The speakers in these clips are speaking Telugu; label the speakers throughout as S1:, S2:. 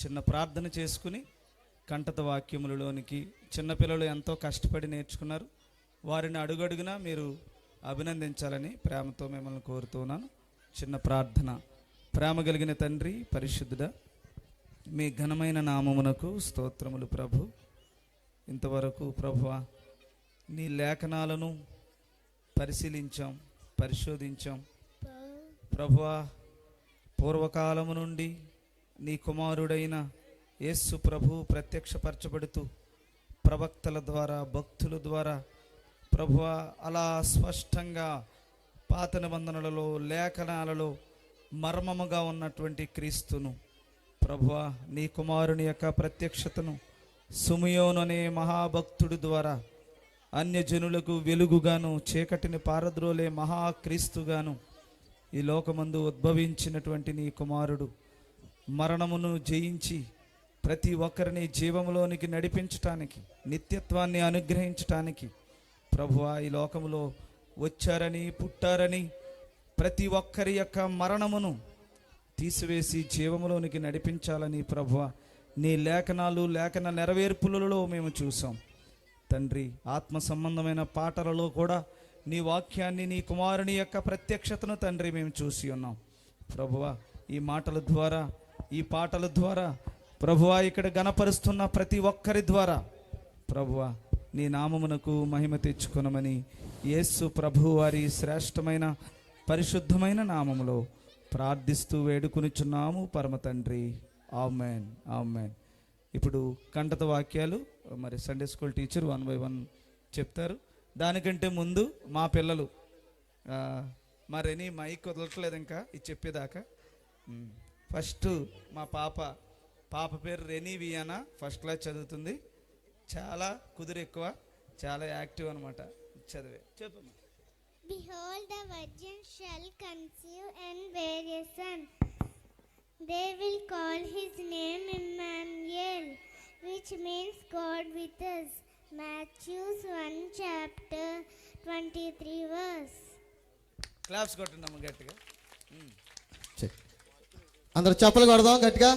S1: చిన్న ప్రార్థన చేసుకుని కంటత వాక్యములలోనికి చిన్నపిల్లలు ఎంతో కష్టపడి నేర్చుకున్నారు. వారిని అడుగడుగునా మీరు అభినందించాలని ప్రేమతో మిమ్మల్ని కోరుతున్నాను. చిన్న ప్రార్థన. ప్రేమ కలిగిన తండ్రి, పరిశుద్ధుడా, మీ ఘనమైన నామమునకు స్తోత్రములు ప్రభు. ఇంతవరకు ప్రభువా నీ లేఖనాలను పరిశీలించాం, పరిశోధించాం ప్రభువా. పూర్వకాలము నుండి నీ కుమారుడైన యేసు ప్రభు ప్రత్యక్షపరచబడుతూ ప్రవక్తల ద్వారా, భక్తుల ద్వారా ప్రభువా అలా స్పష్టంగా పాత నిబంధనలలో, లేఖనాలలో మర్మముగా ఉన్నటువంటి క్రీస్తును ప్రభువా నీ కుమారుని యొక్క ప్రత్యక్షతను సుమయోను అనే మహాభక్తుడి ద్వారా అన్యజనులకు వెలుగుగాను, చీకటిని పారద్రోలే మహాక్రీస్తుగాను ఈ లోకమందు ఉద్భవించినటువంటి నీ కుమారుడు మరణమును జయించి ప్రతి ఒక్కరిని జీవములోనికి నడిపించటానికి, నిత్యత్వాన్ని అనుగ్రహించటానికి ప్రభువా ఈ లోకములో వచ్చారని, పుట్టారని, ప్రతి ఒక్కరి యొక్క మరణమును తీసివేసి జీవములోనికి నడిపించాలని ప్రభువా నీ లేఖనాలు, లేఖన నెరవేర్పులలో మేము చూసాం తండ్రి. ఆత్మ సంబంధమైన పాటలలో కూడా నీ వాక్యాన్ని, నీ కుమారుని యొక్క ప్రత్యక్షతను తండ్రి మేము చూసి ఉన్నాం ప్రభువా. ఈ మాటల ద్వారా, ఈ పాటల ద్వారా ప్రభువా ఇక్కడ గణపరుస్తున్న ప్రతి ఒక్కరి ద్వారా ప్రభువా నీ నామమునకు మహిమ తెచ్చుకొనమని యేసు ప్రభు వారి శ్రేష్టమైన పరిశుద్ధమైన నామములో ప్రార్థిస్తూ వేడుకొనుచున్నాము పరమ తండ్రి. Amen, amen. ఇప్పుడు కంటత వాక్యాలు మరి సండే స్కూల్ టీచర్ 1 by 1 చెప్తారు. దానికంటే ముందు మా పిల్లలు మరేని మైక్ వదలట్లేదు ఇంకా ఇది చెప్పేదాకా. ఫస్ట్ మా పాప పేరు రెనీ వియానా, ఫస్ట్ క్లాస్ చదువుతుంది. చాలా కుదురు ఎక్కువ, చాలా యాక్టివ్ అనమాట. చదివే చెప్పమ్మా.
S2: Behold, the virgin shall conceive and bear a son. They will call his name Emmanuel, which means God with us. Matthew 1 chapter 23 verse.
S1: Claps కొట్టండి గట్టిగా.
S3: అందరూ చప్పలు కొడదాం గట్టిగా.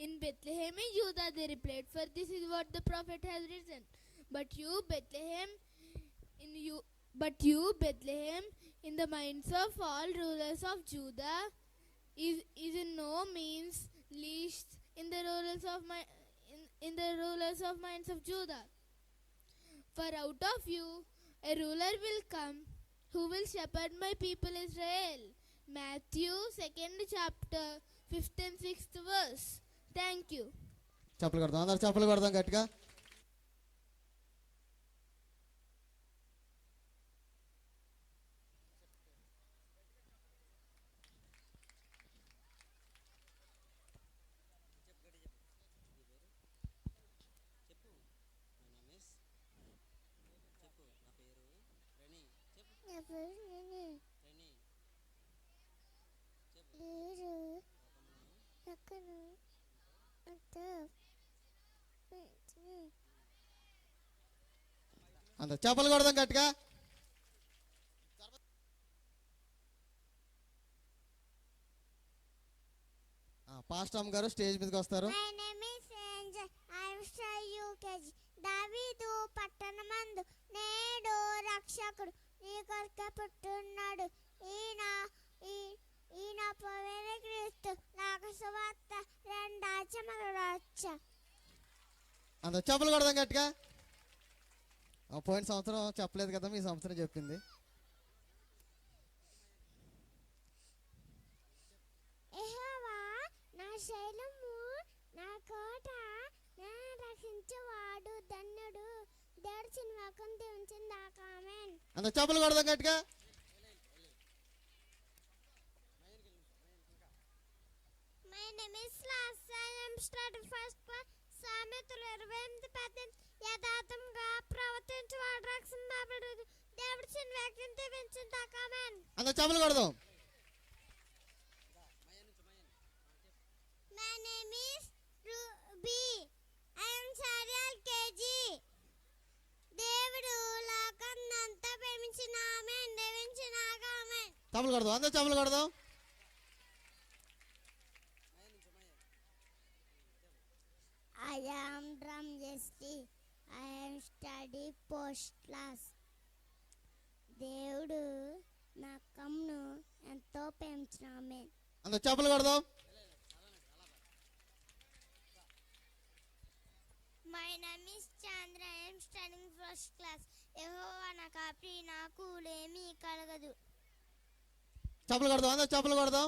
S4: In Bethlehem, in Judah, they replied, "For this is what the prophet has written. But you, Bethlehem, in the minds of all rulers of Judah, is in no means least in the rulers of minds of Judah. For out of you a ruler will come, who will shepherd my people Israel." Matthew 2nd chapter 5th and 6th verse. Thank you.
S3: చప్పలు కొడదాం, అందరూ చప్పలు కొడదాం గట్టిగా. అందరూ చప్పలు కొడదాం గట్టిగా. పాస్టర్ గారు స్టేజ్ మీదకి వస్తారు.
S2: My name is Angel. I am studying UKG. దావీదు పట్టణమందు నేడు రక్షకుడు నీ కొరకు పుట్టున్నాడు. ఈయన పవిత్ర క్రీస్తు నాకు సువార్త రెండాచమరొచ్చ.
S3: అందరూ చప్పలు కొడదాం గట్టిగా. పోయిన సంవత్సరం చెప్పలేదు కదా, ఈ సంవత్సరం చెప్పింది.
S2: యెహోవా నా శైలము, నా కోట, నా రక్షించువాడు ధన్యుడు. దేవుడి చిన్నవాకం దీవించిందాక ఆమేన్.
S3: అందరూ చప్పలు కొడదాం గట్టిగా.
S2: My name is Lassa. I am studying first class. సామెతలు 28:18 యథార్థంగా ప్రవర్తించువాడు రక్షింపబడు. దేవుడి చిన్నవాకం దీవించిందాక ఆమేన్.
S3: అందరూ చప్పలు కొడదాం.
S2: My name is Ruby. I am studying LKG. దేవుడు లోకాన్నంతా ప్రేమించిన ఆమేన్. దీవించినాక
S3: చప్పలు కొడదాం, అందరూ చప్పలు కొడదాం.
S2: I am from ST. I am study post class. దేవుడు నా కమ్ను ఎంతో పెంచినామే.
S3: అందరూ చప్పలు కొడదాం.
S2: My name is Chandra. I am studying first class. యెహోవా నా కాపరి, నాకు లేమి కలగదు.
S3: చప్పలు కొడదాం, అందరూ చప్పలు కొడదాం.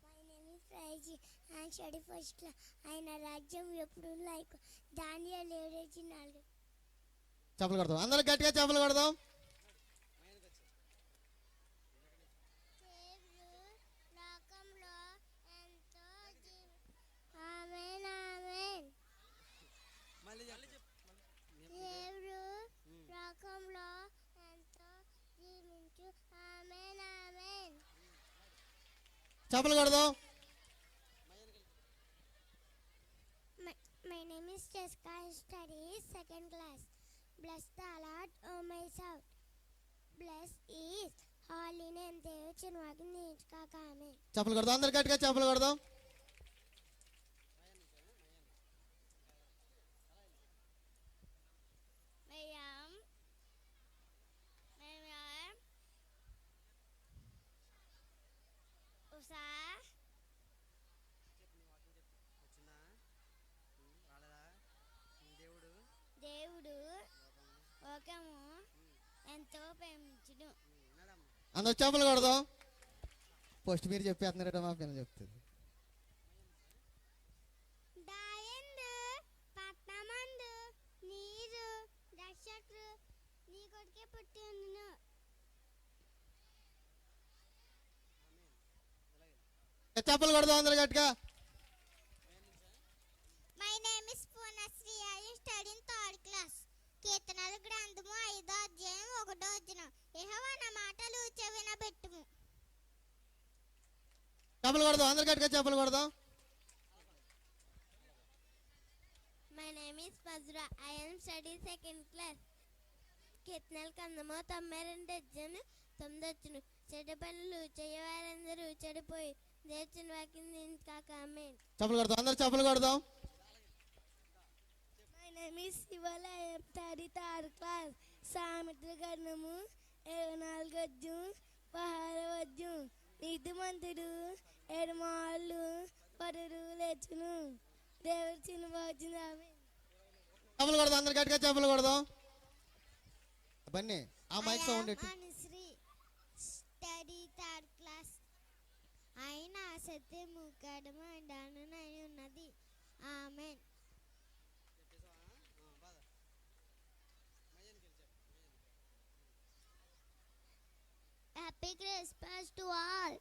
S2: My name is Raji. I am study first class. ఆయన రాజ్యం ఎప్పుడు లైక్ దానియేలు 7:4.
S3: చప్పలు కొడదాం, అందరూ గట్టిగా చప్పలు కొడదాం.
S2: లోకంలో ఎంతో ఆమేన్ ఆమేన్. దేవుడు లోకంలో ఎంతో జీవించు. ఆమేన్ ఆమేన్.
S3: చప్పలు కొడదాం.
S2: My name is Jessica. I study second class. Bless the Lord, O my soul. Bless is holy name. దేవుని వాక్యం నేర్చుకోక. ఆమేన్.
S3: చప్పలు కొడదాం, అందరూ గట్టిగా చప్పలు కొడదాం.
S2: ఉషా దేవుడు లోకము ఎంతో ప్రేమించును.
S3: అందరూ చప్పలు కొడదాం. పోస్ట్ మీరు చెప్పేస్తున్నారట, మా పిల్లలు చెప్తుంది.
S2: దాయందు పట్టమందు నీరు రక్షకుడు నీ కొడుకే పుట్టి ఉండును.
S3: చప్పలు కొడదాం, అందరూ గట్టిగా.
S2: My name is Punasri. I am studying third class. కీర్తనల గ్రంథము 5వ అధ్యాయం 1వ వచనం. యెహోవా నా మాటలు చెవిన పెట్టుము.
S3: చప్పలు కొడదాం, అందరూ గట్టిగా చప్పలు కొడదాం.
S2: My name is Fazra. I am studying second class. కీర్తనల గ్రంథము 92 అధ్యాయం 9వ వచనం. చెడ్డ పనులు చేయవారందరూ చెడిపోయి దేవుని వాక్యం నేర్చుకోక. ఆమేన్.
S3: చప్పలు కొడదాం, అందరూ చప్పలు కొడదాం.
S2: My name is Sivala. I am studying third class. సామెతల గ్రంథము 24వ అధ్యాయం 16వ వచనం. నీతిమంతుడు 7 మార్లు పరులు లేచును. దేవుడి చిన్న వాక్యం. ఆమేన్.
S3: చప్పలు కొడదాం, అందరూ గట్టిగా చప్పలు కొడదాం. బన్నీ ఆ మైక్ సౌండ్ ఎట్టు.
S2: Anusri study third class. ఆయన సత్యము కడమండానునై ఉన్నది. ఆమేన్. Happy Christmas to all.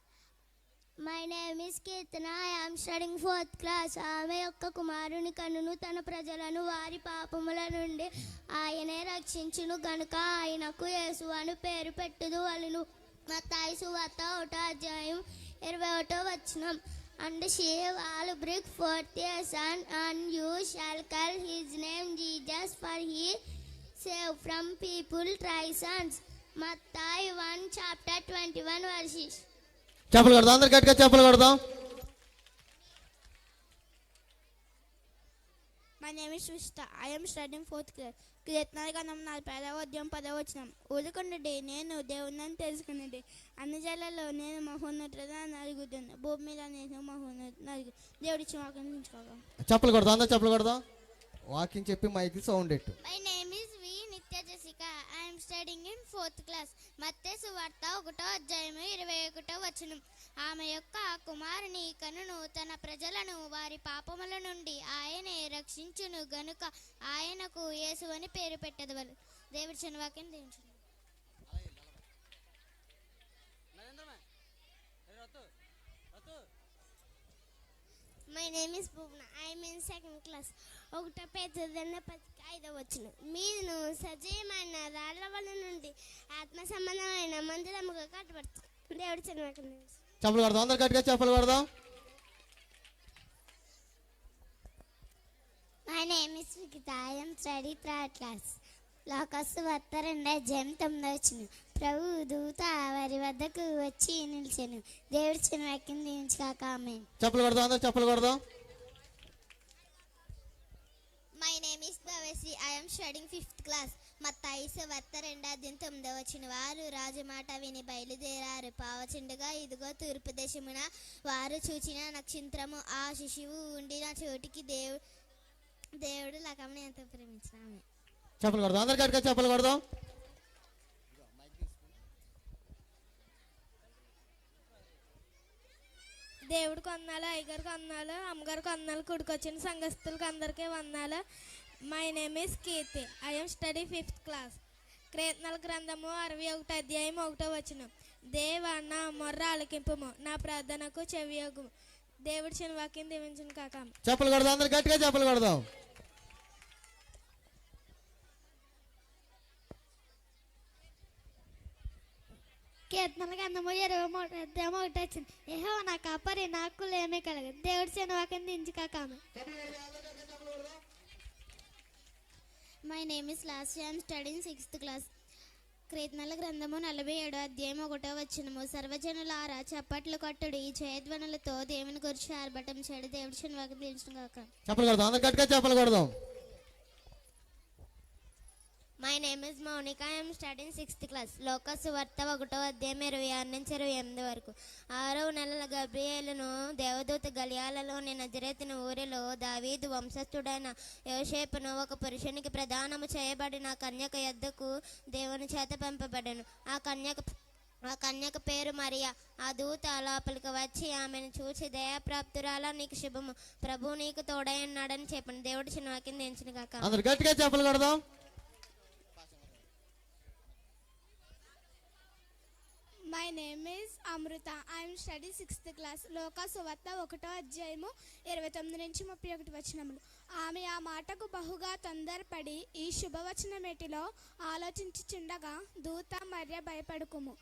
S2: My name is Kirtana. I am studying 4th class. ఆమె యొక్క కుమారుని కన్నును తన ప్రజలను వారి పాపముల నుండి ఆయనే రక్షించును గనుక ఆయనకు యేసు అని పేరు పెట్టుదు వలెను. మత్తయి సువార్త 1వ అధ్యాయం 21వ వచనం. And she will bring forth a son, and you shall call his name Jesus, for he saved from people trisons. Mattayi 1 chapter 21 verses.
S3: చప్పలు కొడదాం, అందరూ గట్టిగా చప్పలు కొడదాం.
S4: My name is Vishta. I am studying 4th class. కీర్తనల గ్రంథం 45వ అధ్యాయం 10వ వచనం. ఊరుకొండుడి, నేను దేవుణ్ణని తెలుసుకున్నది. అన్ని జలాల్లో నేను మహోన్నతుడుగా నలుగుతాను. భూమి మీద నేను మహోన్నతుడు నలుగు. దేవుడి వాక్యం నేర్చుకోగా.
S3: చప్పలు కొడదాం, అందరూ చప్పలు కొడదాం. వాకింగ్ చెప్పి మైక్ సౌండ్ ఎట్టు.
S2: My name is V. Nitya Jessica. I am studying in 4th class. మత్తయి సువార్త 1వ అధ్యాయం 21వ వచనం. ఆమె యొక్క కుమారుని కన్నును తన ప్రజలను వారి పాపముల నుండి ఆయనే రక్షించును గనుక ఆయనకు యేసు అని పేరు పెట్టదవలెను. దేవుడి చిన్న వాక్యం దీవించును. My name is Bhuvna. I am in 2nd class. 1 Pedro 5వ వచనం. మీరును సజీవమైన రాళ్ల వల్ల నుండి ఆత్మ సంబంధమైన మందిరముగా కట్టబడుతుంది. దేవుడి చిన్న వాక్యం దీవించును.
S3: చప్పలు కొడదాం, అందరూ గట్టిగా చప్పలు కొడదాం.
S2: My name is Vikita. I am studying 3rd class. లోకస్సు వార్త 2:9 ప్రభు దూత వారి వద్దకు వచ్చి నిలిచెను. దేవుడి చిన్న వాక్యం దీవించుగాక. ఆమేన్.
S3: చప్పలు కొడదాం, అందరూ చప్పలు కొడదాం.
S2: My name is Bhavasi. I am studying 5th class. మత్తయి సువార్త 2:9 వారు రాజమాట విని బయలుదేరారు. పావచిండగా ఇదిగో తూర్పు దేశమున వారు చూచిన నక్షత్రము ఆ శిశువు ఉండిన చోటికి దేవుడు లకమును ఎంతో ప్రేమించినాము.
S3: చప్పలు కొడదాం, అందరు గట్టిగా చప్పలు కొడదాం.
S4: దేవుడికి వందాలు, అయ్యగారికి వందాలు, అమ్మగారికి వందాలు, కుడికొచ్చిన సంఘస్థులకు అందరికీ వందాలు. My name is Keerthi. I'm study 5th class. కీర్తనల గ్రంథము 61:1 దేవా నా మొర్ర ఆలకింపుము, నా ప్రార్థనకు చెవియొగ్గుము. దేవుడి చిన్న వాక్యం దీవించును కాక.
S3: చప్పలు కొడదాం, అందరు గట్టిగా చప్పలు కొడదాం.
S2: కీర్తనల గ్రంథము 23:1 యెహోవా నా కాపరి, నాకు లేమి కలగదు. దేవుడి చిన్న వాక్యం దీవించుగాక. ఆమేన్. My name is Lasya. I'm studying 6th class. కీర్తనల గ్రంథము 47:1 సర్వజనులారా చప్పట్లు కొట్టుడు, ఈ జయధ్వనులతో దేవుని గురించి ఆర్భటం చేయడు. దేవుడి చిన్న వాక్యం దీవించును గాక.
S3: చప్పలు కొడదాం, అందరు గట్టిగా చప్పలు కొడదాం.
S2: My name is Mounika. I'm studying 6th class. Locus వార్త 1:26-28 6వ నెలల గబ్రియేలును దేవదూత గలియాలలోని నజరేతుని ఊరిలో దావీదు వంశస్థుడైన యోసేపును ఒక పురుషునికి ప్రదానము చేయబడిన కన్యక యొద్దకు దేవుని చేత పంపబడెను. ఆ కన్యక పేరు మరియా. ఆ దూత లోపలికి వచ్చి ఆమెను చూసి దయాప్రాప్తురాలా, నీకు శుభము, ప్రభు నీకు తోడై ఉన్నాడని చెప్పాను. దేవుడి చిన్న వాక్యం దించిన కాక.
S3: అందరు గట్టిగా చప్పలు కొడదాం.
S4: My name is Amrutha. I'm study 6th class. లోకా సువార్త 1:29-31 ఆమె ఆ మాటకు బహుగా తొందరపడి ఈ శుభవచనమేటిలో ఆలోచించుచుండగా దూత మరియ భయపడుకుము,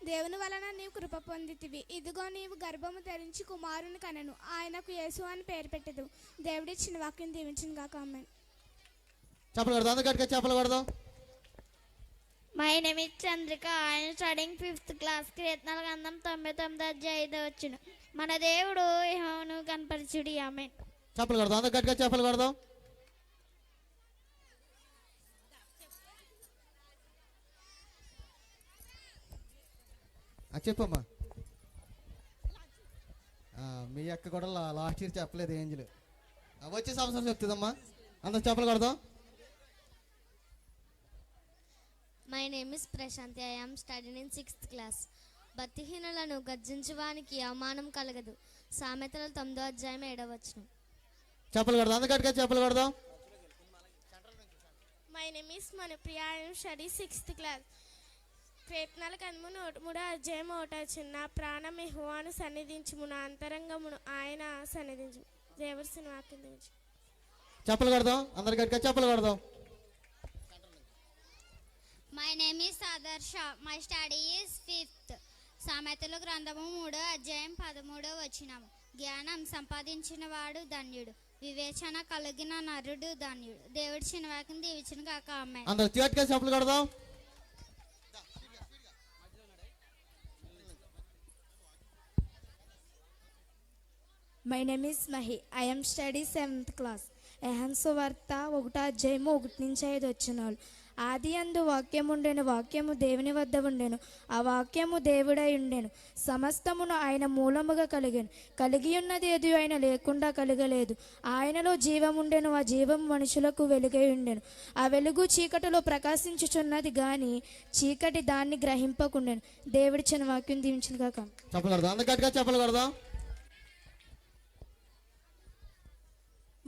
S4: దేవుని వలన నీవు కృప పొందితివి. ఇదిగో నీవు గర్భము ధరించి కుమారుని కనెను, ఆయనకు యేసు అని పేరు పెట్టెదు. దేవుడిచ్చిన వాక్యం దీవించును గాక. ఆమేన్.
S3: చప్పలు కొడదాం, అందరు గట్టిగా చప్పలు కొడదాం.
S2: My name is Chandrika. I'm studying 5th class. కీర్తనల గ్రంథం 99:5 మన దేవుడు యెహోవాను కనపరచుడి. ఆమేన్.
S3: చప్పలు కొడదాం, అందరు గట్టిగా చప్పలు కొడదాం. చెప్పమ్మా. మీ అక్క కూడా లాస్ట్ ఇయర్ చెప్పలేదు ఏంజలు, వచ్చే సంవత్సరం చెప్తుందమ్మా. అందరు చప్పలు కొడదాం.
S2: My name is Prashanti. I am studying in 6th class. భక్తిహీనులను గర్జించువానికి అవమానం కలగదు. సామెతల 9:7
S3: చప్పలు కొడదాం, అందరు గట్టిగా చప్పలు కొడదాం.
S4: My name is Manupriya. I'm study 6th class. కీర్తనల గ్రంథము 103:1 నా ప్రాణం యెహోవాను సన్నిధించుము, నా అంతరంగమును ఆయన సన్నిధించుము. దేవుడి చిన్న వాక్యం దీవించు.
S3: చప్పలు కొడదాం, అందరు గట్టిగా చప్పలు కొడదాం.
S2: మై నేమ్ ఇస్ ఆదర్శ. My study is 5th. సామెతల గ్రంథము 3:13 జ్ఞానం సంపాదించిన వాడు ధన్యుడు, వివేచన కలిగిన నరుడు ధన్యుడు. దేవుడి చిన్న వాక్యం దీవించును గాక. ఆమేన్.
S3: అందరు గట్టిగా చప్పలు కొడదాం.
S5: My name is Mahi. I am study 7th class. యెహోవా సువార్త 1:1-5 ఆది యందు వాక్యము ఉండెను, వాక్యము దేవుని వద్ద ఉండెను, ఆ వాక్యము దేవుడై ఉండెను, సమస్తమును ఆయన మూలముగా కలిగెను, కలిగి ఉన్నది ఏది ఆయన లేకుండా కలగలేదు. ఆయనలో జీవముండెను, ఆ జీవము మనుషులకు వెలుగై ఉండెను, ఆ వెలుగు చీకటిలో ప్రకాశించుచున్నది గాని చీకటి దాన్ని గ్రహింపకుండెను. దేవుడి చిన్న వాక్యం దీవించును గాక.
S3: చప్పలు కొడదాం, అందరు గట్టిగా చప్పలు కొడదాం.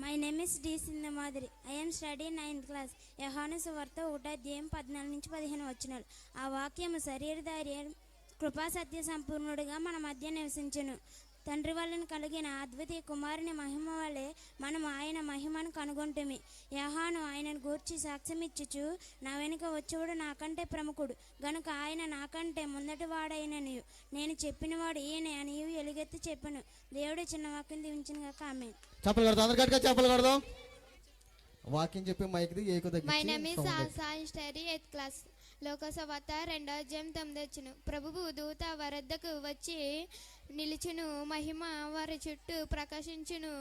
S6: My name is D Sindhamadhuri. I'm study 9th class. యోహాను సువార్త 1:14-15 ఆ వాక్యము శరీరధారి కృపా సత్య సంపూర్ణుడిగా మన మధ్య నివసించును. తండ్రి వలన కలిగిన అద్వితీయ కుమారుని మహిమ వలె మనం ఆయన మహిమను కనుగొంటుమి. యోహాను ఆయనను గూర్చి సాక్ష్యమిచ్చుచు, నా వెనుక వచ్చేవాడు నాకంటే ప్రముఖుడు గనుక ఆయన నాకంటే ముందటి వాడైననియు, నేను చెప్పినవాడు ఈయన అనియు ఎలుగెత్తి చెప్పను. దేవుడు చిన్న వాక్యం దీవించిన గాక. ఆమేన్.
S3: చప్పలు కొడదాం, అందరు గట్టిగా చప్పలు కొడదాం. వాక్యం చెప్పి మైక్ది ఏకు
S7: మై నేమ్ ఇస్
S3: దగ్గర
S7: Asha I study 8th class. లోకసవార్త 2:9 ప్రభువు దూత వరద్దకు వచ్చి నిలిచును, మహిమ వారి చుట్టూ ప్రకాశించును,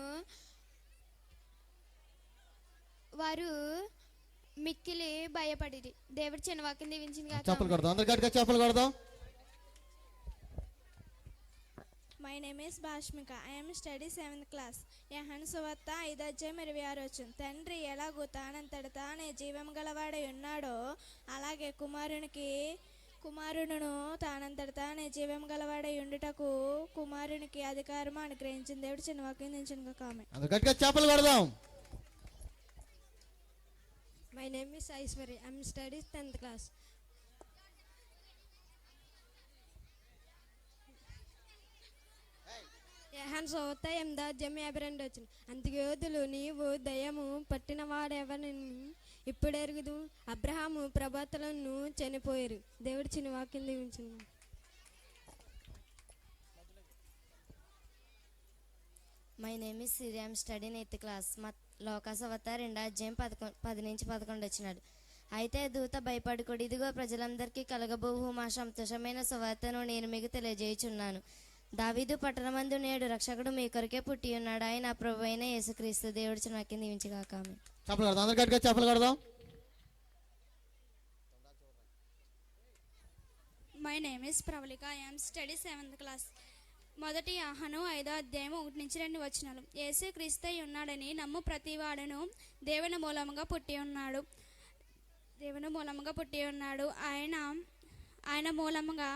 S7: వారు మిక్కిలి భయపడిరి. దేవుడు చిన్న వాక్యం దీవించింది
S3: చెప్పలు కొడదాం, అందరు గట్టిగా చెప్పలు కొడదాం.
S8: My name is Bhashmika. I'm study 7th class. యోహాను సువార్త 5:26. తండ్రి ఎలాగూ తానంతట తానే జీవం గలవాడై ఉన్నాడో అలాగే కుమారుడును తానంతట తానే జీవం గలవాడై ఉండుటకు కుమారునికి అధికారము అనుగ్రహించిన దేవుడు చిన్న వాక్యం దించిన కామె.
S3: అందరు గట్టిగా చెప్పలు కొడదాం.
S9: My name is Aishwarya. I'm study 10th class. యోహాను సువార్త 8:52. అందుకు యోధులు, నీవు దయ్యము పట్టిన వాడెవరిని ఇప్పుడు ఎరుగుదు, అబ్రహాము ప్రభాతలను చనిపోయారు. దేవుడు చిన్న వాక్యం దీవించింది.
S10: My name is Siri. I'm study 8th class. లోకసవార్త 2:10-11. అయితే దూత భయపడుకోడు, ఇదిగో ప్రజలందరికీ కలగబోవు మా సంతోషమైన సువార్తను నేను మీకు తెలియజేయుచున్నాను. దావీదు పట్టణమందు నేడు రక్షకుడు మీ కొరకే పుట్టి ఉన్నాడు, ఆయన ప్రభు అయిన యేసుక్రీస్తు. దేవుడు చిన్న వాక్యం దీవించగాక. ఆమేన్.
S3: చెప్పలు కొడదాం, అందరు గట్టిగా చెప్పలు కొడదాం.
S6: My name is Pravallika. I'm study 7th class. మొదటి యోహాను 5:1-2. యేసు క్రీస్తు ఉన్నాడని నమ్ము ప్రతివాడును దేవుని మూలముగా పుట్టి ఉన్నాడు. ఆయన మూలముగా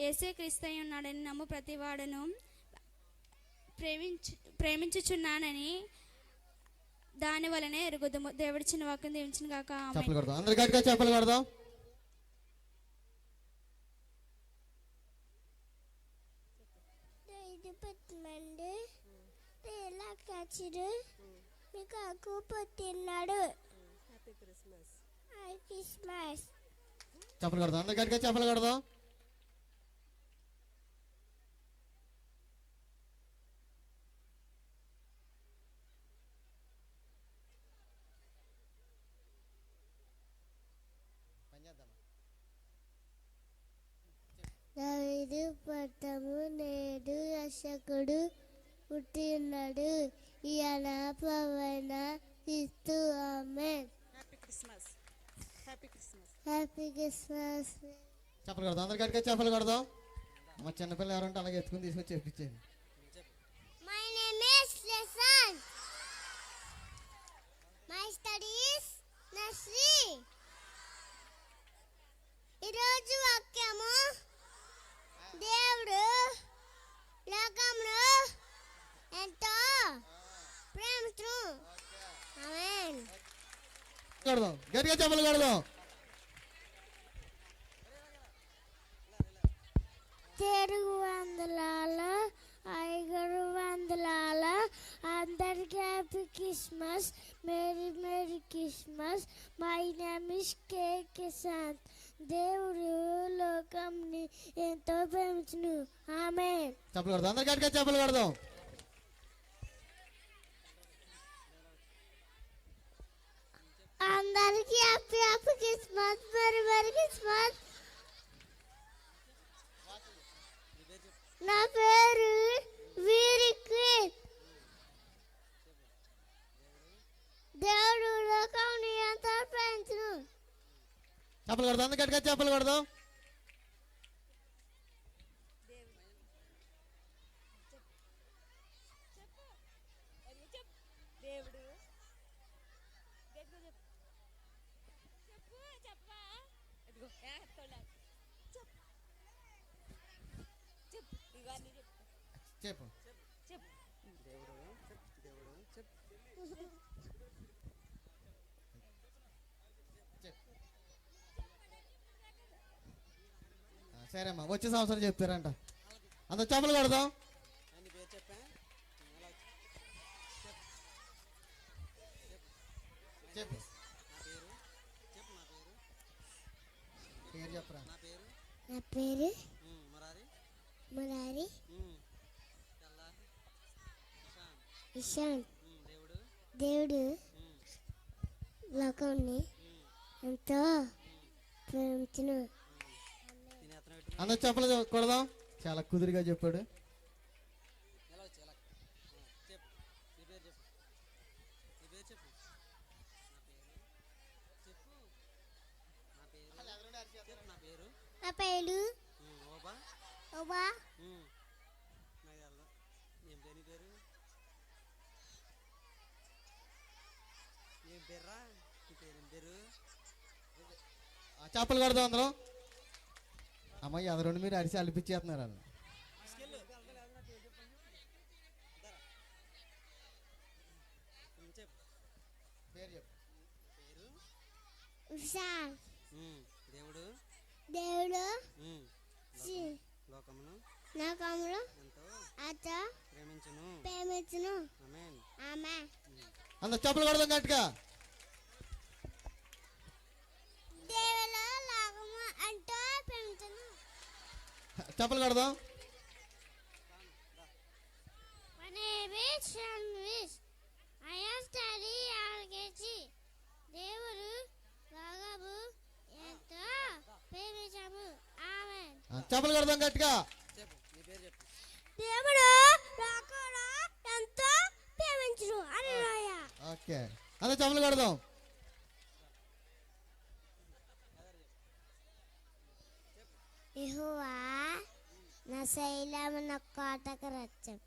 S6: యేసు క్రీస్తు ఉన్నాడని నమ్ము ప్రతివాడును ప్రేమించుచున్నానని దాని వలనే ఎరుగుదుము. దేవుడి చిన్న వాక్యం దీవించిన కాక.
S3: చెప్పలు కొడదాం, అందరు గట్టిగా చెప్పలు కొడదాం.
S2: మీకు ఆకు పుట్టినాడు. క్రిస్మస్.
S3: చెప్పలు కొడదాం, అందరు గట్టిగా చెప్పలు కొడదాం.
S2: దావీదు పట్టము నేడు రక్షకుడు పుట్టి ఉన్నాడు, ఈయన ప్రభువైన క్రీస్తు. ఆమేన్. Happy Christmas.
S3: చెప్పలు కొడదాం, అందరు గట్టిగా చెప్పలు కొడదాం. మా చిన్నపిల్లలు ఎవరంటే అలాగే ఎత్తుకుని తీసుకొచ్చి చెప్పించేది.
S2: మై నేమ్ ఇస్ లెసన్. My studies nursery. ఈరోజు వాక్యము, దేవుడు లోకమును ఎంతో ప్రేమించును. ఆమేన్.
S3: కొడదాం, గట్టిగా చెప్పలు కొడదాం.
S2: తెలుగు వందలాల, ఐగురు వందలాల, అందరికి happy Christmas. Merry Christmas. My name is K Kisanth. దేవుడు లోకంని ఎంతో ప్రేమించును. ఆమేన్.
S3: చెప్పలు కొడదాం, అందరు గట్టిగా చెప్పలు కొడదాం.
S2: అందరికి హ్యాపీ క్రిస్మస్. Merry Christmas. నా పేరు వీరికి. దేవుడు లోకంని ఎంతో ప్రేమించును.
S3: చెప్పలు కొడదాం, అందరు గట్టిగా చెప్పలు కొడదాం. చెప్పు. సరే అమ్మా, వచ్చే సంవత్సరం చెప్తారంట. అందరు చెప్పలు కొడదాం. చెప్పు. పేరు చెప్పరా.
S2: నా పేరు మురారి ఇషాన్. దేవుడు లోకాన్ని ఎంతో ప్రేమించును.
S3: అందరు చెప్పలు కొడదాం. చాలా కుదురుగా చెప్పాడు.
S2: నా పేరు ఓబా.
S3: చేపలు కొడదాం అందరం. అమ్మాయి అందరూ మీరు అరిసి అలిపించేస్తున్నారు వాళ్ళు.
S2: విశాల్
S11: దేవుడు
S2: దేవుడు
S11: లోకమును
S2: లోకములో ఎంతో ప్రేమించును. ఆమేన్.
S3: అందరు చేపలు కొడదాం గట్టిగా.
S2: దేవుడు లోకము ఎంతో ప్రేమించును.
S3: చేపలు కొడదాం.
S2: My name is Shanvish. I am studying RKG. దేవుడు లోకము ఎంతో ప్రేమించును. ఆమేన్.
S3: చేపలు కొడదాం గట్టిగా.
S2: దేవుడు లోకములో ఎంతో ప్రేమించును. హల్లెలూయా.
S3: ఓకే, అందరు చేపలు కొడదాం.
S2: యెహోవా నా శైలము నా కోటకు రక్షం.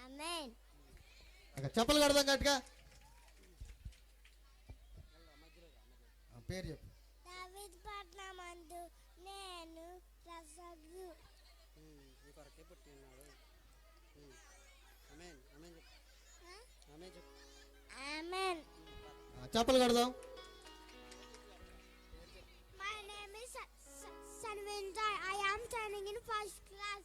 S2: ఆమేన్.
S3: చేపలు కొడదాం గట్టిగా. పేరు చెప్పు.
S2: దావీదు పట్టణమందు నేను రక్షకుడు.
S11: నీ కొరకే పుట్టి ఉన్నాడు. ఆమేన్ ఆమేన్ చెప్పు. ఆమేన్ చెప్పు.
S2: ఆమేన్.
S3: చేపలు కొడదాం.
S2: My name is Sanvinjay. I am studying in first class.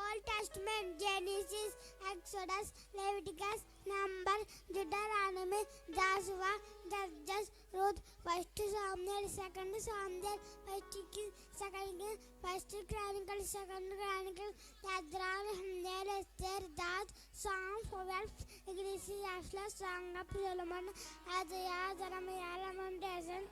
S2: Old Testament, Genesis, Exodus, Leviticus, Numbers, Deuteronomy, Joshua, Judges, Ruth, 1 Samuel, 2 Samuel, 1 Kings, 2 Kings, 1 Chronicles, 2 Chronicles, Ezra, Hannah, Esther, Judge, Psalm, Proverbs, Ecclesiastes, Song of Solomon, Isaiah, Jeremiah, Lamentation,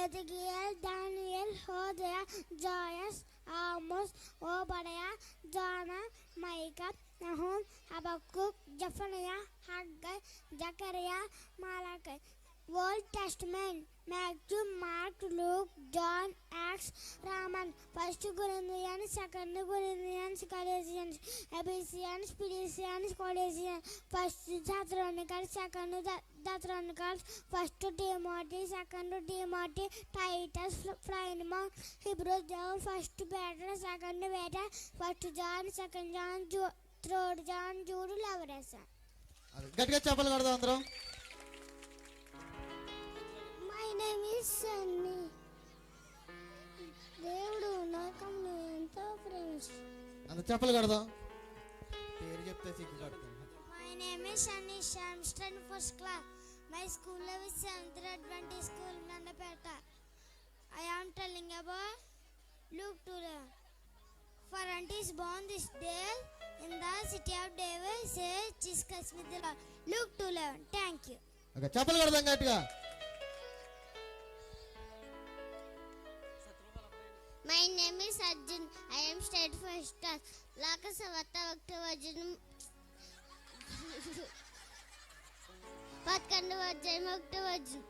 S2: Ezekiel, Daniel, Hosea, Joel, Amos, Obadiah, Jonah, Micah, Nahum, Habakkuk, Zephaniah, Haggai, Zechariah, Malachi. Old Testament, Matthew, Mark, Luke, John, Acts, Romans, 1 Corinthians, 2 Corinthians, Galatians, Ephesians, Philippians, Colossians, 1 Thessalonians, 2 Thessalonians, 1 Timothy, 2 Timothy, Titus, Philemon, Hebrews, John, 1 Peter, 2 Peter, 1 John, 2 John, 3 John, Jude, Lavresa.
S3: గట్టిగా చేపలు కొడదాం అందరం.
S2: My name is Sunny. దేవుడు లోకమును ఎంతో ప్రేమించును.
S3: అందరు చేపలు కొడదాం. పేరు చెప్తే సిగ్గు పడుతుంది.
S2: My name is Sunny. I'm studying first class. My school name is Seventh Adventist School, Nandapeta. I am telling about Luke 2. For unto is born this day in the city of David, says Jesus with the Lord. Luke 2:11. Thank you.
S3: Okay, చేపలు కొడదాం గట్టిగా.
S2: My name is Arjun. I am studying first class. Lakasavata Vaktavajinam 11వ అధ్యాయం 1వ వచనం.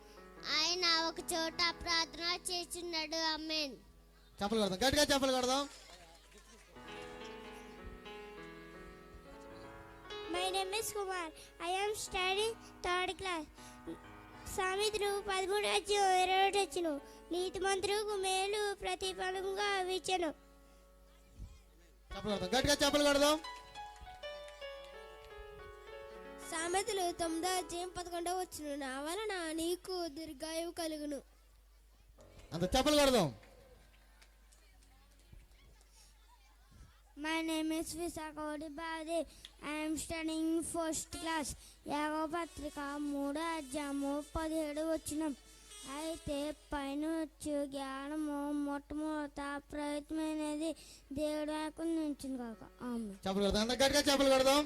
S2: ఆయన ఒక చోట ప్రార్థన చేస్తున్నాడు. ఆమేన్.
S3: చేపలు కొడదాం గట్టిగా. చేపలు కొడదాం.
S2: My name is Kumar. I am studying third class. సామెతలు 13:20 నీతిమంతులకు మేలు ప్రతిఫలంగా ఇచ్చెను.
S3: చేపలు కొడదాం గట్టిగా. చేపలు కొడదాం.
S9: సామెతలు 9:11 నా వలన నీకు దీర్ఘాయువు కలుగును.
S3: అంత చేపలు కొడదాం.
S2: My name is Visakodi Bade. I am studying first class. యాగో పత్రిక 3:17 అయితే పైన వచ్చు జ్ఞానము మొట్టమొదట ప్రయత్నమైనది దేవుడు ఆకుందించింది కాక. ఆమె.
S3: చేపలు కొడదాం. అంత గట్టిగా చేపలు కొడదాం.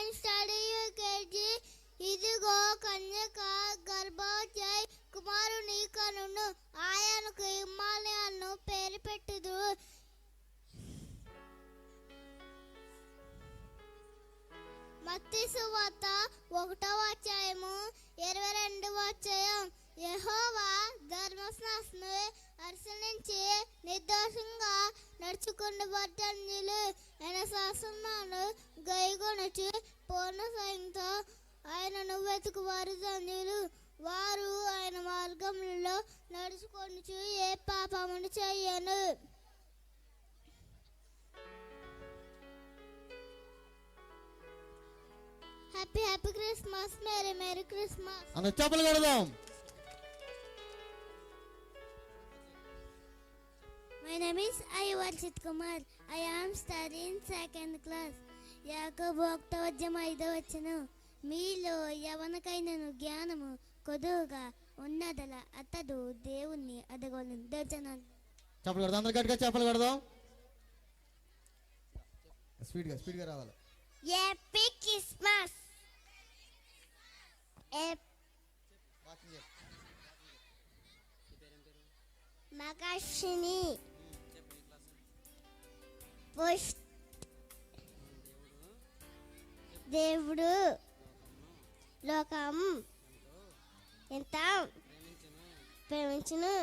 S2: am studying UKG. ఇదిగో కన్యక గర్భవతి కుమారుని కనును, ఆయనకు ఇమ్మానుయేలు పేరు పెట్టుదురు. మత్తయి సువార్త 1:22 యెహోవా ధర్మశాస్త్రమును అనుసరించి నిర్దోషంగా నడుచుకున్న ధన్యులు. ఆయన శాసనాలను గైకొనుచు పూర్ణ హృదయంతో ఆయనను వెతుకువారు ధన్యులు. వారు ఆయన మార్గములలో నడుచుకొనుచు ఏ పాపమును చేయను. Happy Christmas, merry Christmas.
S3: అందరూ చప్పలు కొడదాం.
S2: My name is Ayuvarshit Kumar. I am studying 2nd class. యాకోబు 1:5 మీలో ఎవరికైనాను జ్ఞానము కొదువుగా ఉన్నదల అతడు దేవుణ్ణి అడగవలెను. దర్శనం
S3: చప్పలు కొడదాం. అందరు గట్టిగా చప్పలు కొడదాం. స్పీడ్గా రావాలి.
S2: Happy Christmas. మకాషిని దేవుడు లోకం ఎంత ప్రేమించును.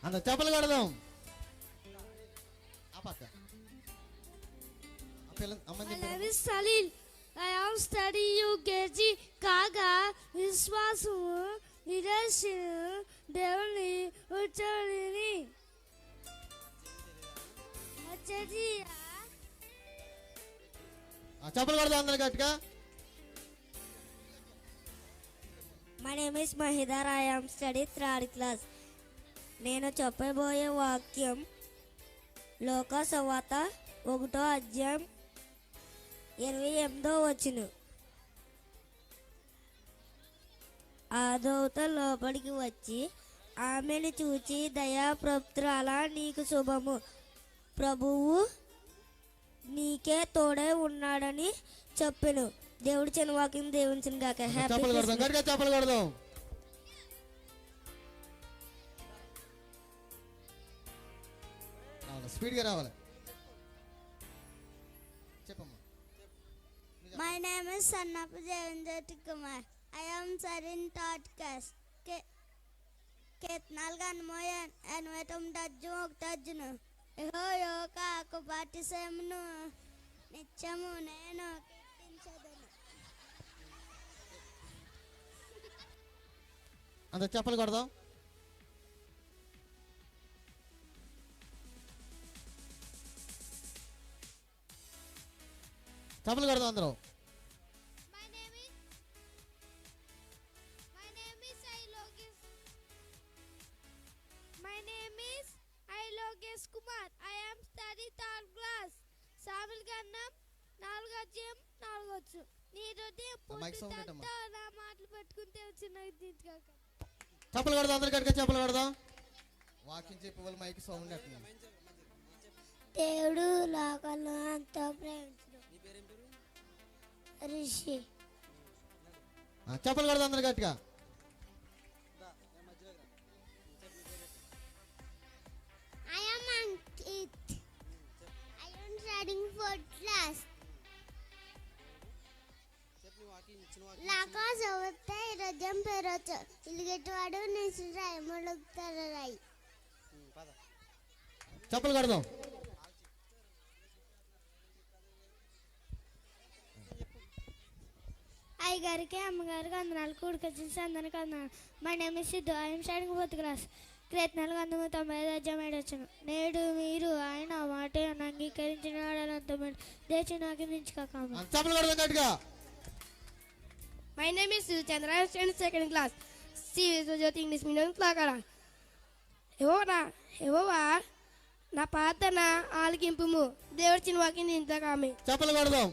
S3: అందరు చప్పలు కొడదాం.
S9: Salil I am studying UKG. కాగా విశ్వాసము నిరక్షణ దేవుని ఉచ్చరిని
S3: చప్పలు కొడదాం అందరు గట్టిగా.
S6: My name is Mahidhar. I am study 3rd class. నేను చెప్పబోయే వాక్యం లోక సువార్త 1:28. ఆ దూత లోపలికి వచ్చి ఆమెను చూచి, దయాప్రాప్తురాలా, నీకు శుభము, ప్రభువు నీకే తోడై ఉన్నాడని చెప్పెను. దేవుడు చిన్న వాక్యం దేవుని గాక.
S3: చప్పలు కొడదాం. గట్టిగా చప్పలు కొడదాం. స్పీడ్గా రావాలి. చెప్పమ్మా.
S2: My name is Sannappa Devendra Kumar. I am studying 3rd class. Ketnal Ganmoyan and Vetum Dajjum Tajunu. Yoka Akupatisemnu Nichamu Neno Kittinchadanu.
S3: అందరు చప్పలు కొడదాం. చప్పలు కొడదాం అందరూ.
S4: Kumar. I am studying 3rd class. Samuel గన్నం 4:4 నీ హృదయం పూర్తిగా నా మాటలు పట్టుకుంటే వచ్చిన దిద్దుగాక.
S3: చప్పలు కొడదాం అందరు గట్టిగా చప్పలు కొడదాం. వాక్యం చెప్పే వాళ్ళు మైక్ సౌండ్ ఎట్లా.
S2: దేవుడు లోకాలను ఎంతో ప్రేమించును. రిషి.
S3: చప్పలు కొడదాం అందరు గట్టిగా.
S2: I am Ankit. I am studying 4th class. లాకా సవతే రజం పెరచ ఇల్గెటవాడు నిసురాయి మొలగుతారాయి.
S3: చప్పలు కొడదాం.
S2: అయ్యగారికి అమ్మగారికి అందనాలు కూడుకొచ్చేసి అందరికి అందనాలు. My name is Siddhu. I am studying 4th class. కీర్తనలు 95:9 నేడు మీరు ఆయన మాట అంగీకరించిన వాడంతా దేశం ఆక్రమించుకోక.
S3: చప్పలు కొడదాం గట్టిగా.
S9: My name is Chandra. I am studying 2nd class. Jyothi English medium క్లాకరా. ఏవోవా నా ప్రార్థన ఆలకింపుము, దేవుడి చిన్న వాక్యం ఇంతకామె.
S3: చప్పలు కొడదాం.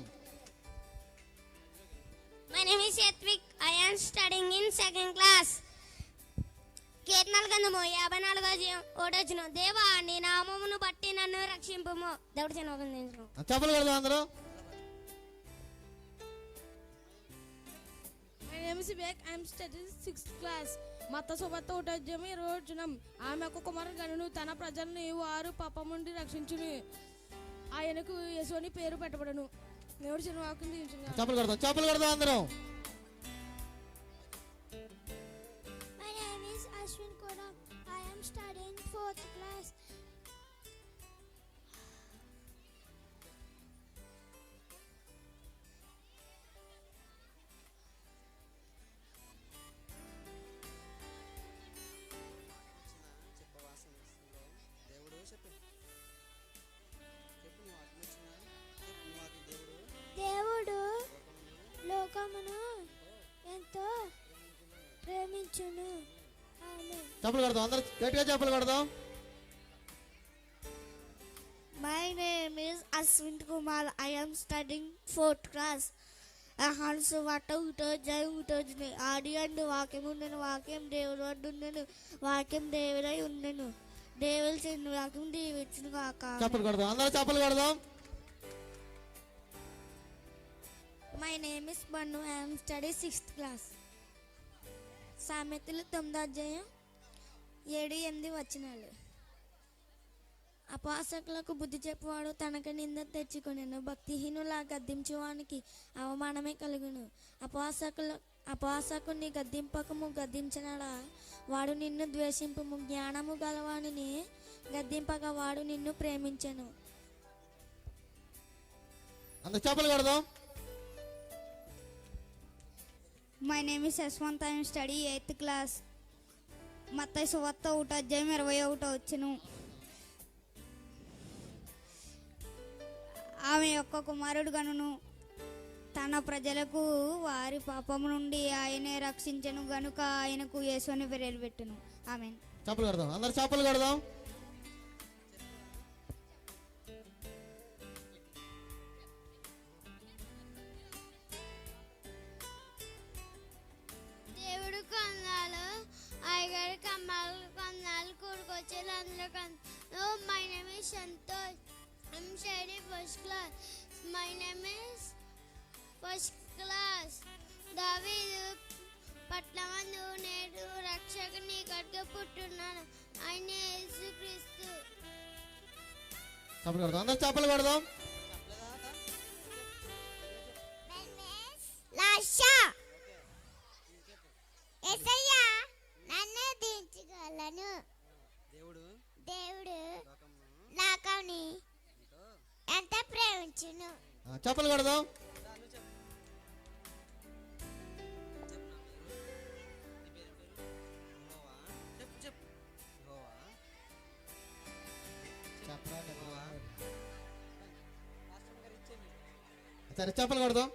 S2: My name is Yatvik. I am studying in 2nd class.
S6: కీర్తనల గ్రంథము 54:1 దేవా నీ నామమును బట్టి నన్ను రక్షింపుము. దేవుడు చిన్న
S3: చెప్పలు కొడదాం అందరూ.
S9: My name is Vivek. I am studying 6th class. మత్త సువార్త 1:20 ఆమె ఒక కుమారుడు గనును తన ప్రజల్ని వారు పాపం నుండి రక్షించును. ఆయనకు యేసు అని పేరు పెట్టబడను. దేవుడు చిన్న వాక్యం దీవించును.
S3: చెప్పలు కొడదాం అందరూ.
S2: My name is Ashwin Kodam. I am studying 4th class.
S11: చెప్పవాసనలో దేవుడు చెప్పు చెప్పు నీ వాక్యం వచ్చినా చెప్పు నీ వాక్యం
S2: దేవుడు లోకమును ఎంతో ప్రేమించును. ఆమేన్.
S3: చెప్పలు కొడదాం అందరూ గట్టిగా చెప్పలు కొడదాం.
S2: My name is Ashwin Kumar. I am studying 4th class. యోహాను సువార్త 1:1 ఆది యందు వాక్యము ఉండెను, వాక్యం దేవుడు వద్ద ఉండెను, వాక్యం దేవుడై ఉండెను. దేవుడు చిన్న వాక్యం దీవించును గాక.
S3: చెప్పలు కొడదాం అందరూ. చెప్పలు కొడదాం.
S2: My name is Banu. I am studying 6th class. సామెతలు 9:7-8 అపాసకులకు బుద్ధి చెప్పువాడు తనకు నింద తెచ్చుకొనెను, భక్తిహీనులా గద్దించువానికి అవమానమే కలుగును. అపాసకుని గద్దింపకము, గద్దించనడా వాడు నిన్ను ద్వేషింపుము. జ్ఞానము గలవానిని గద్దింపక వాడు నిన్ను ప్రేమించెను.
S3: అందరూ చెప్పలు కొడదాం.
S2: My name is Yashwant. I am studying 8th class. మత్తయి సువార్త 1:21 ఆమె యొక్క కుమారుడు గనును తన ప్రజలకు వారి పాపము నుండి ఆయనే రక్షించెను గనుక ఆయనకు యేసు అని పేరు పెట్టెను. ఆమేన్.
S3: చెప్పలు కొడదాం అందరూ. చెప్పలు కొడదాం.
S2: దేవుడు కొందాలు అయ్యగారి కమ్మాలు కొందాలు కూడుకొచ్చేది అందులో కొందాలు. My name is Santosh. I'm studying 1st class. My name is 1st class. దావీదు పట్లమందు నేడు రక్షకుని కట్టుగా పుట్టున్నాను, ఆయన యేసుక్రీస్తు.
S3: చెప్పలు కొడదాం అందరూ. చెప్పలు కొడదాం.
S2: లాషా యేసయ్యా నన్ను దించగలను.
S11: దేవుడు
S2: దేవుడు
S11: లోకమును
S2: లోకాన్ని ఎంత ప్రేమించును.
S3: చెప్పలు కొడదాం. సరే చెప్పలు కొడదాం.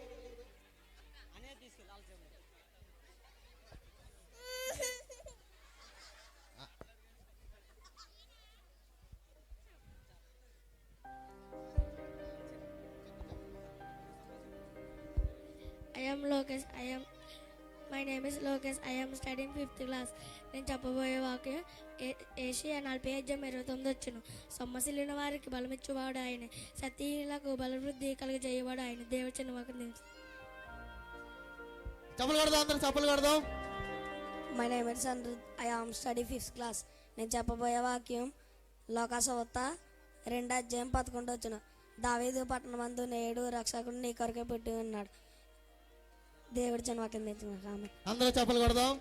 S2: My name is Lokesh. I am studying 5th class. నేను చెప్పబోయే వాక్యం ఏషియా 45:29 సొమ్మసిల్లిన వారికి బలమిచ్చువాడు ఆయన, సతీయులకు బలవృద్ధి కలుగజేయవాడు ఆయన. దేవుడు చిన్న వాక్యం తెలుసు.
S3: చెప్పలు కొడదాం అందరూ. చెప్పలు కొడదాం.
S12: My name is Anirudh. I am study 5th class. నేను చెప్పబోయే వాక్యం లోకాసువార్త 2:11 దావీదు పట్టణమందు నేడు రక్షకుడు నీ కొరకే పుట్టి ఉన్నాడు. దేవుడు చిన్న వాక్యం తెచ్చుకున్నాడు.
S3: అందరూ చెప్పలు కొడదాం.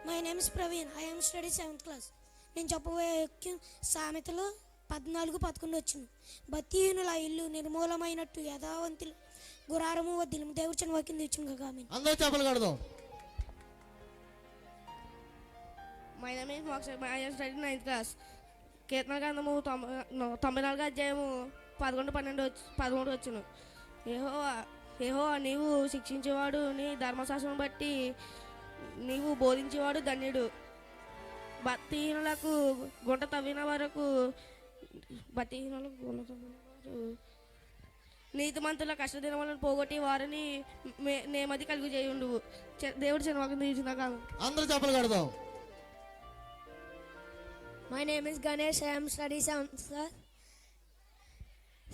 S6: My name is Praveen. I am study 7th class. నేను చెప్పబోయే వాక్యం సామెతలు 14:11 భక్తిహీనుల ఇల్లు నిర్మూలమైనట్టు యథావంతులు గురారము వద్దిలము. దేవుడు చిన్న వాక్యం తెచ్చుకున్నాడు.
S3: అందరూ చెప్పలు కొడదాం.
S9: My name is Moksha. I am study 9th class. కీర్తన గ్రంథము 94:11-13 యెహోవా నీవు శిక్షించేవాడు, నీ ధర్మశాస్త్రం బట్టి నీవు బోధించేవాడు ధన్యుడు. భక్తిహీనులకు గుంట తవ్విన వరకు నీతిమంతుల కష్టదినములను పోగొట్టి వారిని నేమది కలుగు చేయుండు. దేవుడు చిన్నవాకు తీర్చున్నాక
S3: అందరూ చెప్పలు కొడదాం.
S9: My name is Ganesh. I'm study 7th class.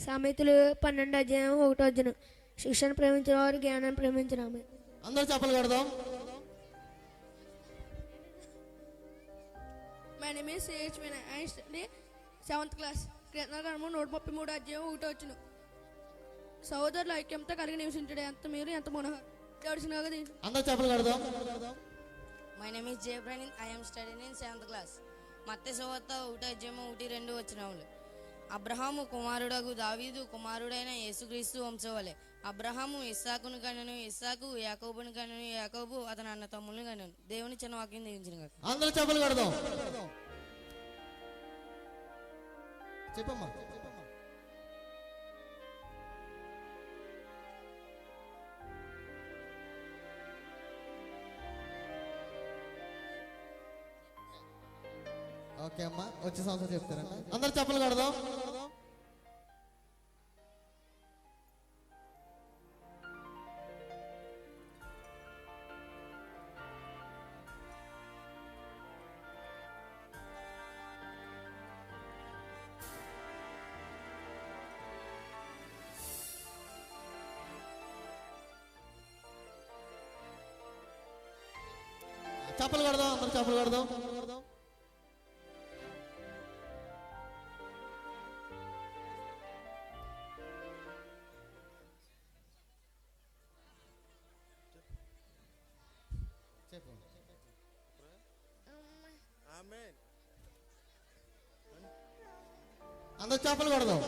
S9: సామెతలు 12:1 శిక్షణ ప్రేమించిన వారు జ్ఞానం ప్రేమించిన.
S3: అందరూ చెప్పలు కొడదాం.
S9: My name is CH Vinay. I study 7th class. కీర్తనకాండము 133:1 సహోదరుల ఐక్యంతో కలిగి నివసించడం ఎంత మీరు ఎంత మనోహరం.
S3: అందరూ చెప్పలు కొడదాం.
S13: My name is J brain. I am studying in 7th class. మత్తయి సువార్త 1:1-2 అబ్రహాము కుమారుడగు దావీదు కుమారుడైన యేసుక్రీస్తు వంశవలే అబ్రహాము ఇస్సాకును కనెను, ఇస్సాకు యాకోబును కనెను, యాకోబు అతని అన్న తమ్ములను కనెను. దేవుని చిన్న వాక్యం దీవించిన.
S3: అందరూ చెప్పలు కొడదాం. చెప్పమ్మా. ఓకే అమ్మా, వచ్చే సంవత్సరం చెప్తారంట. అందరు చెప్పలు కొడదాం. చెప్పలు కొడదాం. అందరు చెప్పలు కొడదాం. అందరు చేపలు కొడదాం.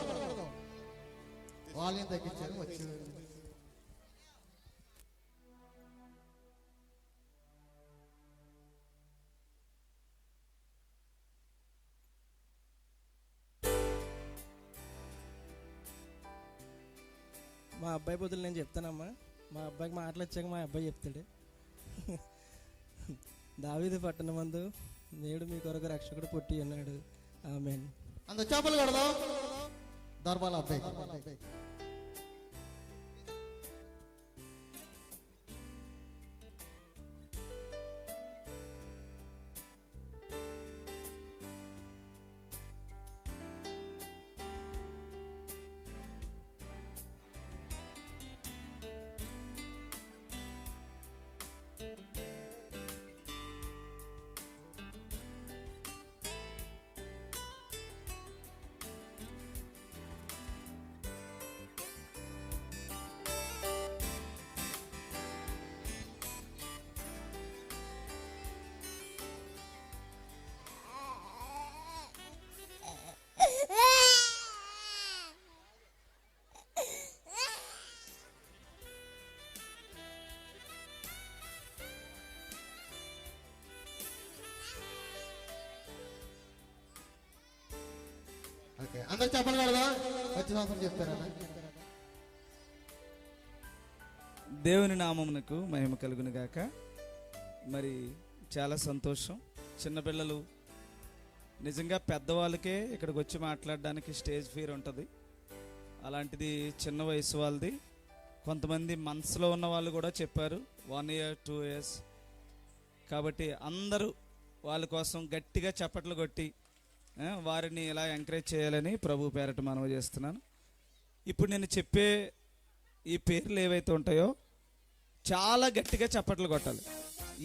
S3: వాల్యూమ్ తగ్గించారు వచ్చి.
S14: మా అబ్బాయి బదులు నేను చెప్తానమ్మా. మా అబ్బాయికి మాటలు వచ్చాక మా అబ్బాయి చెప్తాడు. దావీదు పట్టణమందు నేడు మీ కొరకు రక్షకుడు పుట్టి ఉన్నాడు. ఆమేన్.
S3: అందరు చేపలు కొడదాం. దర్బాల అబ్బాయి. ఓకే, అందరు చెప్పలు కొడదాం. వచ్చే సంవత్సరం చెప్తారన్న.
S1: దేవుని నామమునకు మహిమ కలుగును గాక. మరి చాలా సంతోషం. చిన్నపిల్లలు నిజంగా పెద్దవాళ్ళకే ఇక్కడికి వచ్చి మాట్లాడడానికి స్టేజ్ ఫియర్ ఉంటుంది. అలాంటిది చిన్న వయసు వాళ్ళది. కొంతమంది మనసులో ఉన్న వాళ్ళు కూడా చెప్పారు 1 year 2 years. కాబట్టి అందరూ వాళ్ళ కోసం గట్టిగా చప్పట్లు కొట్టి వారిని ఇలా ఎంకరేజ్ చేయాలని ప్రభు పేరట మనవి చేస్తున్నాను. ఇప్పుడు నేను చెప్పే ఈ పేర్లు ఏవైతే ఉంటాయో చాలా గట్టిగా చప్పట్లు కొట్టాలి.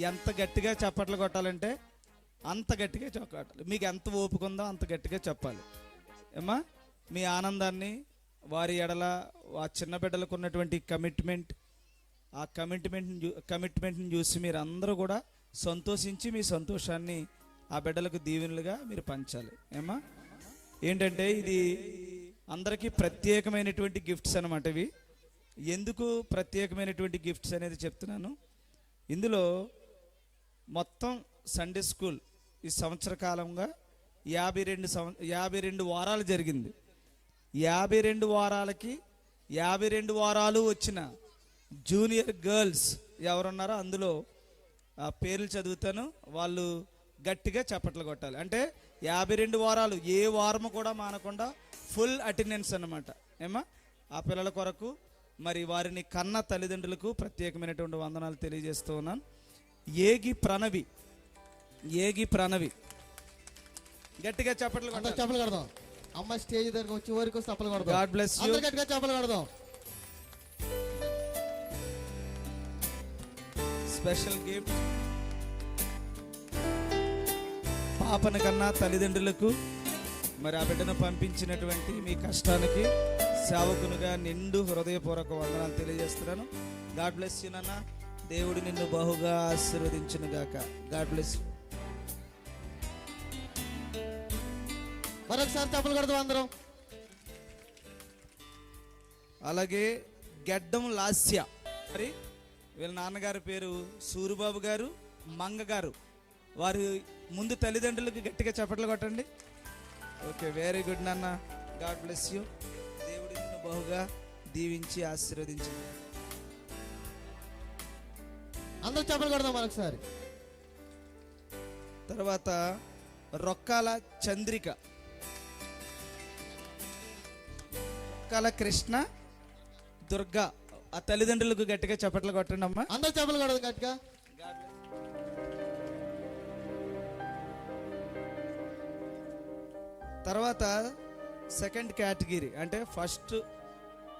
S1: ఎంత గట్టిగా చప్పట్లు కొట్టాలంటే అంత గట్టిగా కొట్టాలి. మీకు ఎంత ఓపిక ఉందో అంత గట్టిగా చెప్పాలి. ఏమా మీ ఆనందాన్ని, వారి ఎడల ఆ చిన్న బిడ్డలకు ఉన్నటువంటి కమిట్మెంట్, ఆ కమిట్మెంట్ని చూసి మీరు అందరూ కూడా సంతోషించి మీ సంతోషాన్ని ఆ బిడ్డలకు దీవెనలుగా మీరు పంచాలి. ఏమా ఏంటంటే ఇది అందరికీ ప్రత్యేకమైనటువంటి గిఫ్ట్స్ అన్నమాట. ఇవి ఎందుకు ప్రత్యేకమైనటువంటి గిఫ్ట్స్ అనేది చెప్తున్నాను. ఇందులో మొత్తం సండే స్కూల్ ఈ సంవత్సర కాలంగా 52 వారాలు జరిగింది. 52 వారాలకి 52 వారాలు వచ్చిన జూనియర్ గర్ల్స్ ఎవరున్నారో అందులో ఆ పేర్లు చదువుతాను. వాళ్ళు గట్టిగా చప్పట్లు కొట్టాలి. అంటే 52 వారాలు ఏ వారము కూడా మానకుండా ఫుల్ అటెండెన్స్ అన్నమాట. ఏమా ఆ పిల్లల కొరకు మరి వారిని కన్న తల్లిదండ్రులకు ప్రత్యేకమైనటువంటి వందనాలు తెలియజేస్తూ ఉన్నాను. ఏగి ప్రణవి గట్టిగా చప్పట్లు
S3: అందరూ చప్పలు కొడదాం. అమ్మాయి స్టేజ్ దగ్గరకు వచ్చి వరకు చప్పలు కొడదాం.
S1: God bless you.
S3: అందరూ గట్టిగా చప్పలు కొడదాం.
S1: స్పెషల్ గిఫ్ట్ పాపన కన్నా తల్లిదండ్రులకు మరి ఆ బిడ్డను పంపించినటువంటి మీ కష్టానికి సేవకునిగా నిండు హృదయపూర్వక వందనాలు తెలియజేస్తున్నాను. గాడ్ బ్లెస్ యూ నాన్న. దేవుడు నిన్ను బహుగా ఆశీర్వదించును గాక. God bless you.
S3: మరొకసారి చప్పలు కొడదాం అందరం.
S1: అలాగే గెడ్డం లాస్య, మరి వీళ్ళ నాన్నగారి పేరు సూరిబాబు గారు, మంగ గారు. వారి ముందు తల్లిదండ్రులకు గట్టిగా చప్పట్లు కొట్టండి. ఓకే, వెరీ గుడ్ నాన్న. God bless you. దేవుడు నిన్ను బహుగా దీవించి ఆశీర్వదించి.
S3: అందరూ చప్పలు కొడదాం మరొకసారి.
S1: తర్వాత రొక్కాల చంద్రిక, రొక్కాల కృష్ణ, దుర్గా. ఆ తల్లిదండ్రులకు గట్టిగా చప్పట్లు కొట్టండి అమ్మా.
S3: అందరూ చప్పలు కొడదాం గట్టిగా.
S1: తర్వాత సెకండ్ కేటగిరీ అంటే ఫస్ట్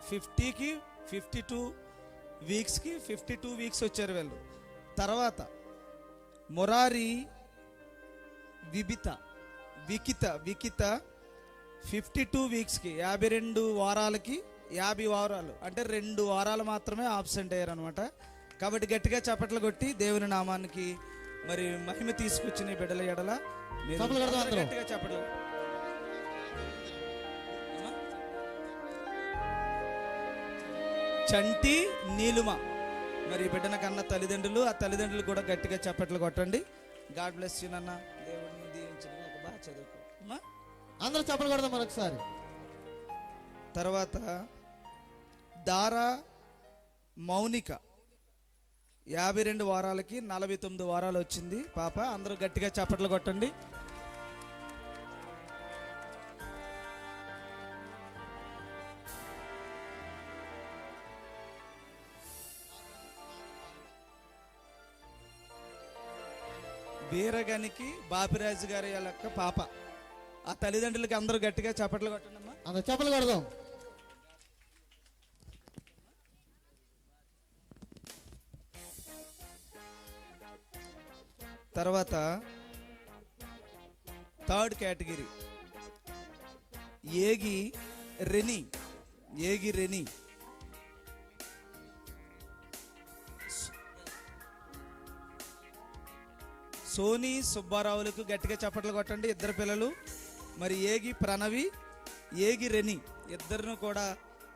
S1: 50కి 52 వీక్స్కి 52 వీక్స్ వచ్చారు వీళ్ళు. తర్వాత మొరారి వికిత 52 వీక్స్కి 52 వారాలకి 50 వారాలు అంటే 2 వారాలు మాత్రమే ఆబ్సెంట్ అయ్యారు అనమాట. కాబట్టి గట్టిగా చప్పట్లు కొట్టి దేవుని నామానికి మరి మహిమ తీసుకొచ్చిన ఈ బిడ్డల ఎడల గట్టిగా చప్పట్లు. చంటి నీలుమ, మరి బిడ్డన కన్న తల్లిదండ్రులు, ఆ తల్లిదండ్రులు కూడా గట్టిగా చప్పట్లు కొట్టండి. గాడ్ బ్లెస్ యూ నాన్న. దేవుడిని దీవించిన బాగా చదువుకో.
S3: అందరూ చప్పట్లు కొడదాం మరొకసారి.
S1: తర్వాత దారా మౌనిక 52 వారాలకి 49 వారాలు వచ్చింది పాప. అందరూ గట్టిగా చప్పట్లు కొట్టండి. వీరగనికి బాపిరాజు గారి యొక్క పాప. ఆ తల్లిదండ్రులకి అందరూ గట్టిగా చప్పట్లు కొట్టండి అమ్మా.
S3: అందరూ చప్పట్లు కొడదాం.
S1: తర్వాత థర్డ్ కేటగిరీ ఏగి రెని సోనీ సుబ్బారావులకు గట్టిగా చప్పట్లు కొట్టండి. ఇద్దరు పిల్లలు, మరి ఏగి ప్రణవి, ఏగి రెని ఇద్దరును కూడా.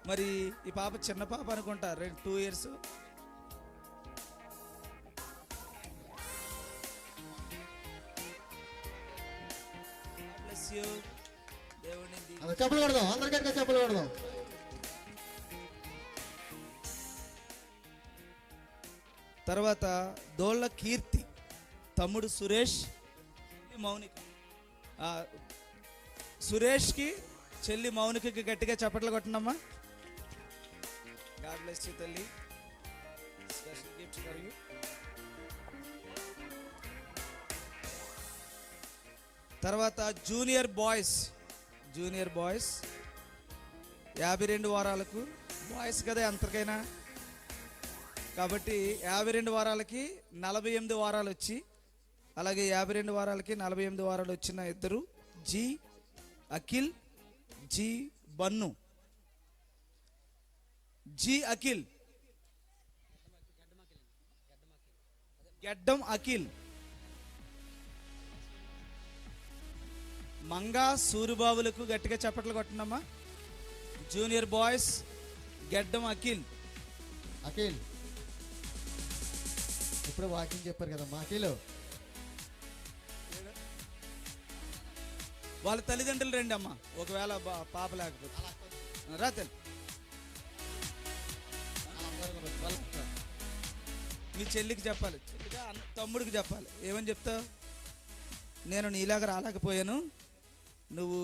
S1: మరి ఈ పాప చిన్న పాప అనుకుంటా, 2 years.
S3: చప్పట్లు కొడదాం. అందరూ గట్టిగా చప్పట్లు కొడదాం.
S1: తర్వాత దోళ్ళ కీర్తి, తమ్ముడు సురేష్, మౌనిక. సురేష్కి చెల్లి మౌనికకి గట్టిగా చప్పట్లు కొట్టండమ్మా. గాడ్ బ్లెస్ యూ తల్లి. Special gift for you. తర్వాత జూనియర్ బాయ్స్ 52 వారాలకు. బాయ్స్ కదా ఎంతకైనా, కాబట్టి 52 వారాలకి 48 వారాలు వచ్చి, అలాగే 52 వారాలకి 48 వారాలు వచ్చిన ఇద్దరు G Akhil, G Bannu. G Akhil, Geddam Akhil, Manga సూరిబాబులకు గట్టిగా చప్పట్లు కొట్టండమ్మా. జూనియర్ బాయ్స్ గెడ్డం అఖిల్.
S3: ఇప్పుడు వాకింగ్ చెప్పారు కదమ్మా అఖిల్.
S1: వాళ్ళ తల్లిదండ్రులు రండి అమ్మా, ఒకవేళ పాప లేకపోతే రాత్రి. మీ చెల్లికి చెప్పాలి, తమ్ముడికి చెప్పాలి. ఏమని చెప్తావు? నేను నీలాగా రాలేకపోయాను, నువ్వు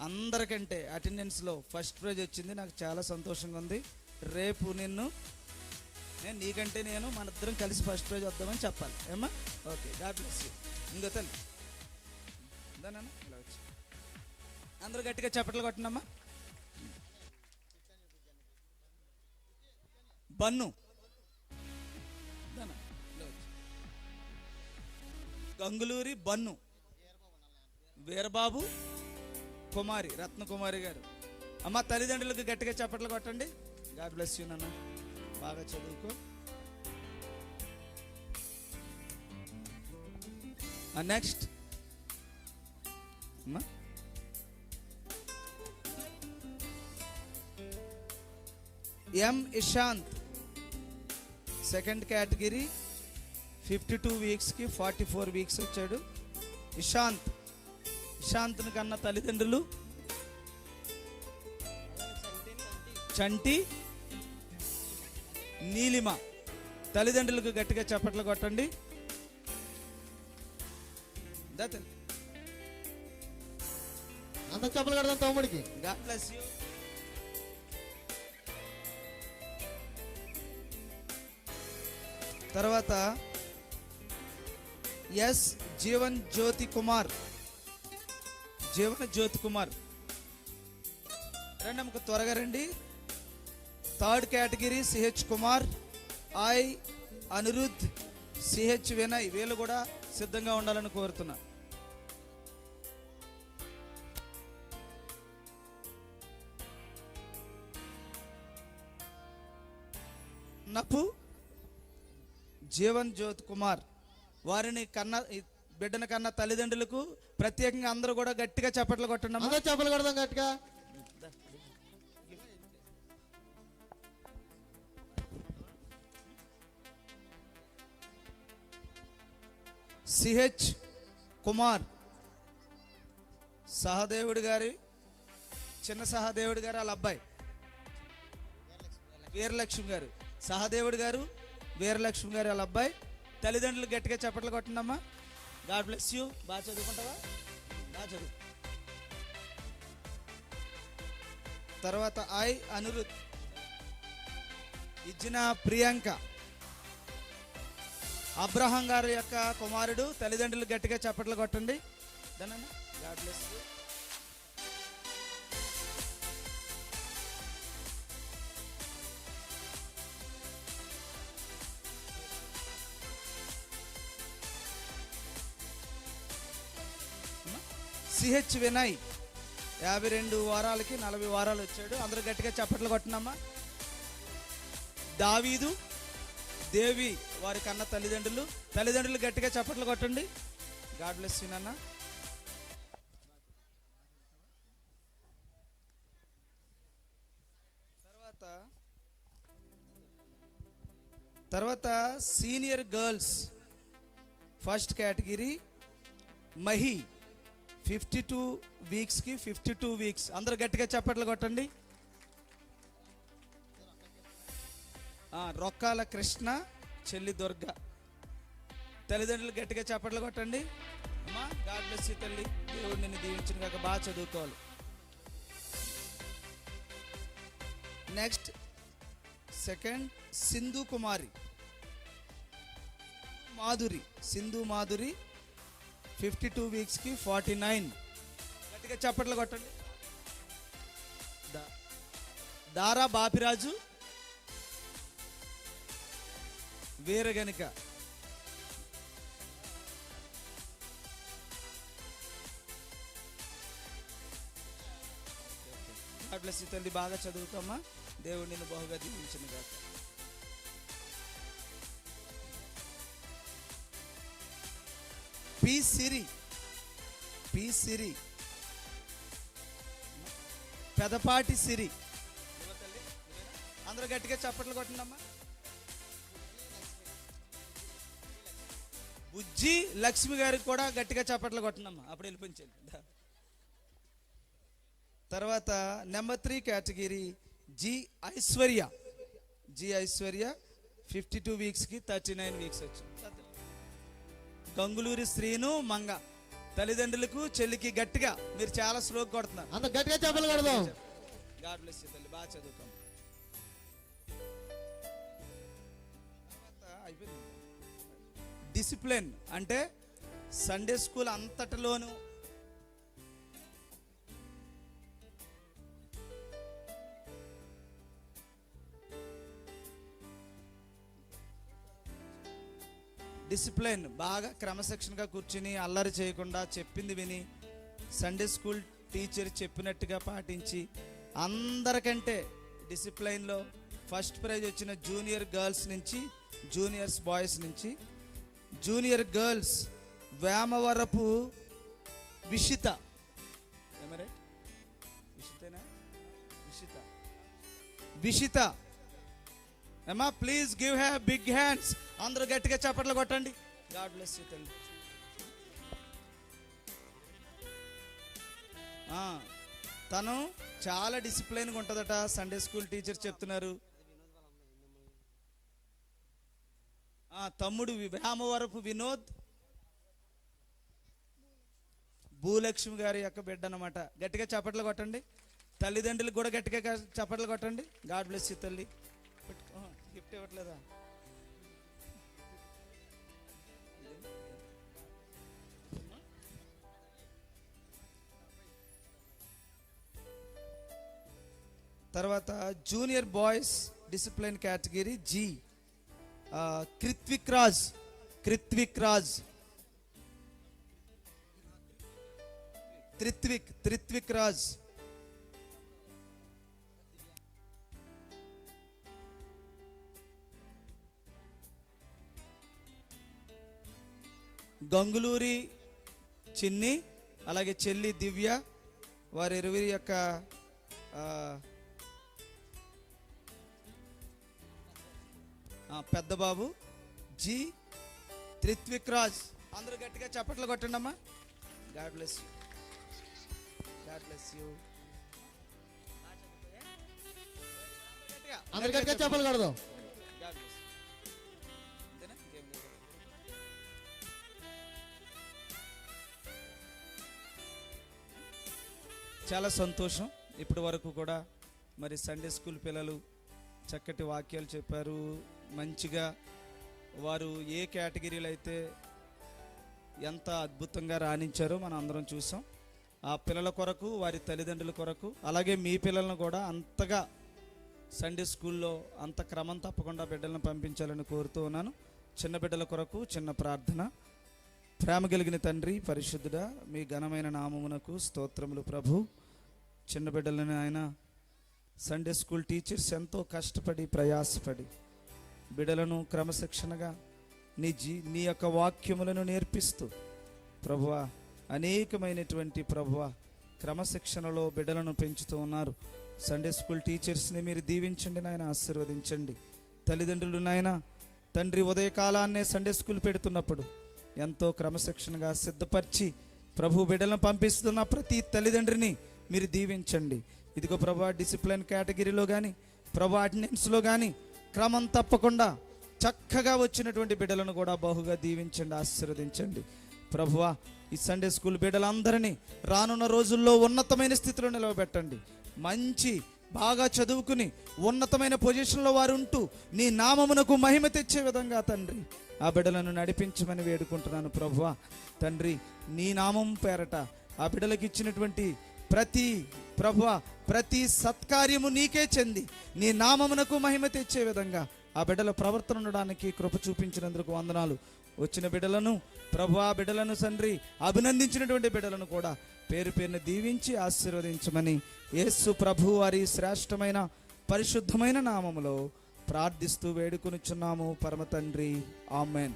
S1: అందరికంటే అటెండెన్స్లో ఫస్ట్ ప్రైజ్ వచ్చింది, నాకు చాలా సంతోషంగా ఉంది. రేపు నేను నీకంటే మన ఇద్దరం కలిసి ఫస్ట్ ప్రైజ్ వద్దామని చెప్పాలి. ఏమ్మా? Okay, God bless you. ఇంకో తల్లి దానన్నా ఇలా వచ్చి అందరూ గట్టిగా చప్పట్లు కొట్టండమ్మా. బన్ను దానా ఇలా వచ్చి గంగులూరి బన్ను, వీరబాబు కుమారి, రత్నకుమారి గారు. అమ్మ తల్లిదండ్రులకు గట్టిగా చప్పట్లు కొట్టండి. గాడ్ బ్లెస్ యూ నాన్న, బాగా చదువుకో. నెక్స్ట్ అమ్మా ఎం ఇషాంత్, సెకండ్ కేటగిరీ, 52 వీక్స్కి 44 వీక్స్ వచ్చాడు. ఇషాంత్ని కన్నా తల్లిదండ్రులు చంటి, నీలిమ. తల్లిదండ్రులకు గట్టిగా చప్పట్లు కొట్టండి.
S3: అంత చప్పట్లు కొడదాం తమ్ముడికి.
S1: God bless you. తర్వాత ఎస్ జీవన్ జ్యోతి కుమార్, రండి అమ్మకు త్వరగా రండి. Third category CH Kumar, I Anirudh, CH Vinay. వీళ్ళు కూడా సిద్ధంగా ఉండాలని కోరుతున్నా. నపు జీవన్ జ్యోత్ కుమార్, వారిని కన్నా బిడ్డను కన్నా తల్లిదండ్రులకు ప్రత్యేకంగా అందరూ కూడా గట్టిగా చప్పట్లు కొట్టండి.
S3: అందరూ చప్పట్లు కొడదాం గట్టిగా.
S1: సిహెచ్ కుమార్, సహదేవుడి గారి, చిన్న సహదేవుడి గారు వాళ్ళ అబ్బాయి వీరలక్ష్మి గారు. సహదేవుడి గారు, వీరలక్ష్మి గారు వాళ్ళ అబ్బాయి. తల్లిదండ్రులు గట్టిగా చప్పట్లు కొట్టండమ్మా. God bless you. బాగా చదువుకుంటావా? బాగా చదువు. తర్వాత ఐ అనిరుద్, ఇజ్జిన ప్రియాంక, అబ్రహాం గారి యొక్క కుమారుడు. తల్లిదండ్రులు గట్టిగా చప్పట్లు కొట్టండి. దానన్నా God bless you. CH Vinay 52 వారాలకి 40 వారాలు వచ్చాడు. అందరూ గట్టిగా చప్పట్లు కొట్టినమ్మా. దావీదు, దేవి వారి కన్న తల్లిదండ్రులు గట్టిగా చప్పట్లు కొట్టండి. గాడ్ బ్లెస్ యూ నాన్న. తర్వాత senior girls first category Mahi, 52 వీక్స్కి 52 weeks. అందరూ గట్టిగా చప్పట్లు కొట్టండి. రొక్కాల కృష్ణ, చెల్లి దుర్గ. తల్లిదండ్రులు గట్టిగా చప్పట్లు కొట్టండి. అమ్మా గాడ్ బ్లెస్ యూ తల్లి, దేవుడు నిన్ను దీవించిన కాక బాగా చదువుకోవాలి. నెక్స్ట్ సెకండ్ సింధు కుమారి, సింధు మాధురి 52 వీక్స్కి 49. గట్టిగా చప్పట్లు కొట్టండి. దారా బాపిరాజు, వీరగనిక. గాడ్ బ్లెస్ యూ తల్లి, బాగా చదువుకోమ్మా. దేవుడు నిన్ను బహుగా దీవించును గాక. పి సిరి, పెదపాటి సిరి. అందరూ గట్టిగా చప్పట్లు కొట్టండమ్మా. బుజ్జి లక్ష్మి గారికి కూడా గట్టిగా చప్పట్లు కొట్టండమ్మా. అప్పుడు వెళ్ళిపించండి. తర్వాత number 3 category G Aishwarya, 52 వీక్స్కి 39 weeks వచ్చింది. గంగులూరి శ్రీను మంగ. తల్లిదండ్రులకు చెల్లికి గట్టిగా, మీరు చాలా స్లోగా కొడుతున్నారు.
S3: అంత గట్టిగా చప్పట్లు కొడదాం.
S1: గాడ్ బ్లెస్ యూ తల్లి, బాగా చదువుకోండి. అయిపోయింది. డిసిప్లిన్ అంటే సండే స్కూల్ అంతటిలోనూ డిసిప్లైన్ బాగా క్రమశిక్షణగా కూర్చుని అల్లరి చేయకుండా చెప్పింది విని సండే స్కూల్ టీచర్ చెప్పినట్టుగా పాటించి అందరికంటే డిసిప్లైన్లో ఫస్ట్ ప్రైజ్ వచ్చిన జూనియర్ గర్ల్స్ నుంచి జూనియర్స్ బాయ్స్ నుంచి జూనియర్ గర్ల్స్ వేమవరపు విషిత ఏమరే విషితనా విషిత అమ్మా ప్లీజ్ గివ్ హ్యా బిగ్ హ్యాండ్స్. అందరూ గట్టిగా చప్పట్లు కొట్టండి. గాడ్ బ్లెస్ యూ తల్లి. తను చాలా డిసిప్లైన్గా ఉంటుందట. సండే స్కూల్ టీచర్ చెప్తున్నారు. తమ్ముడు వేమవరపు వినోద్ భూలక్ష్మి గారి యొక్క బిడ్డ అన్నమాట. గట్టిగా చప్పట్లు కొట్టండి. తల్లిదండ్రులకు కూడా గట్టిగా చప్పట్లు కొట్టండి. గాడ్ బ్లెస్ యూ తల్లి. గిఫ్ట్ ఇవ్వట్లేదా? తర్వాత junior boys discipline category G Kruthvik Raj Ganguluri చిన్ని అలాగే చెల్లి దివ్య వారి ఇరువురి యొక్క పెద్ద బాబు జి త్రిత్విక్ రాజ్. అందరూ గట్టిగా చప్పట్లు కొట్టండి అమ్మా. God bless you.
S3: అందరు గట్టిగా చప్పట్లు కొడదాం.
S1: చాలా సంతోషం. ఇప్పటి వరకు కూడా మరి సండే స్కూల్ పిల్లలు చక్కటి వాక్యాలు చెప్పారు. మంచిగా వారు ఏ కేటగిరీలో అయితే ఎంత అద్భుతంగా రాణించారో మనం అందరం చూసాం. ఆ పిల్లల కొరకు, వారి తల్లిదండ్రుల కొరకు, అలాగే మీ పిల్లలను కూడా అంతగా సండే స్కూల్లో అంత క్రమం తప్పకుండా బిడ్డలను పంపించాలని కోరుతూ ఉన్నాను. చిన్న బిడ్డల కొరకు చిన్న ప్రార్థన. ప్రేమ కలిగిన తండ్రి, పరిశుద్ధుడా, మీ ఘనమైన నామమునకు స్తోత్రములు ప్రభు. చిన్న బిడ్డలను ఆయన సండే స్కూల్ టీచర్స్ ఎంతో కష్టపడి ప్రయాసపడి బిడ్డలను క్రమశిక్షణగా నీ యొక్క వాక్యములను నేర్పిస్తూ ప్రభువా అనేకమైనటువంటి ప్రభువా క్రమశిక్షణలో బిడ్డలను పెంచుతూ ఉన్నారు. సండే స్కూల్ టీచర్స్ని మీరు దీవించండి నాయన, ఆశీర్వదించండి. తల్లిదండ్రులు నాయన తండ్రి ఉదయకాలాన్నే సండే స్కూల్ పెడుతున్నప్పుడు ఎంతో క్రమశిక్షణగా సిద్ధపరిచి ప్రభు బిడ్డలను పంపిస్తున్న ప్రతి తల్లిదండ్రిని మీరు దీవించండి. ఇదిగో ప్రభా డిసిప్లిన్ కేటగిరీలో కానీ ప్రభా అటెండెన్స్లో కానీ క్రమం తప్పకుండా చక్కగా వచ్చినటువంటి బిడ్డలను కూడా బహుగా దీవించండి, ఆశీర్వదించండి. ప్రభువా ఈ సండే స్కూల్ బిడ్డలందరినీ రానున్న రోజుల్లో ఉన్నతమైన స్థితిలో నిలవబెట్టండి. మంచి బాగా చదువుకుని ఉన్నతమైన పొజిషన్లో వారు ఉంటూ నీ నామమునకు మహిమ తెచ్చే విధంగా తండ్రి ఆ బిడ్డలను నడిపించమని వేడుకుంటున్నాను. ప్రభువా తండ్రి నీ నామం పేరట ఆ బిడ్డలకు ఇచ్చినటువంటి ప్రతి సత్కార్యము నీకే చెంది నీ నామమునకు మహిమ తెచ్చే విధంగా ఆ బిడ్డల ప్రవర్తన ఉండడానికి కృప చూపించినందుకు వందనాలు. వచ్చిన బిడ్డలను ప్రభువా బిడ్డలను తండ్రి అభినందించినటువంటి బిడ్డలను కూడా పేరు పేరును దీవించి ఆశీర్వదించమని యేసు ప్రభు వారి శ్రేష్టమైన పరిశుద్ధమైన నామములో ప్రార్థిస్తూ వేడుకొనుచున్నాము పరమ తండ్రి. ఆమెన్.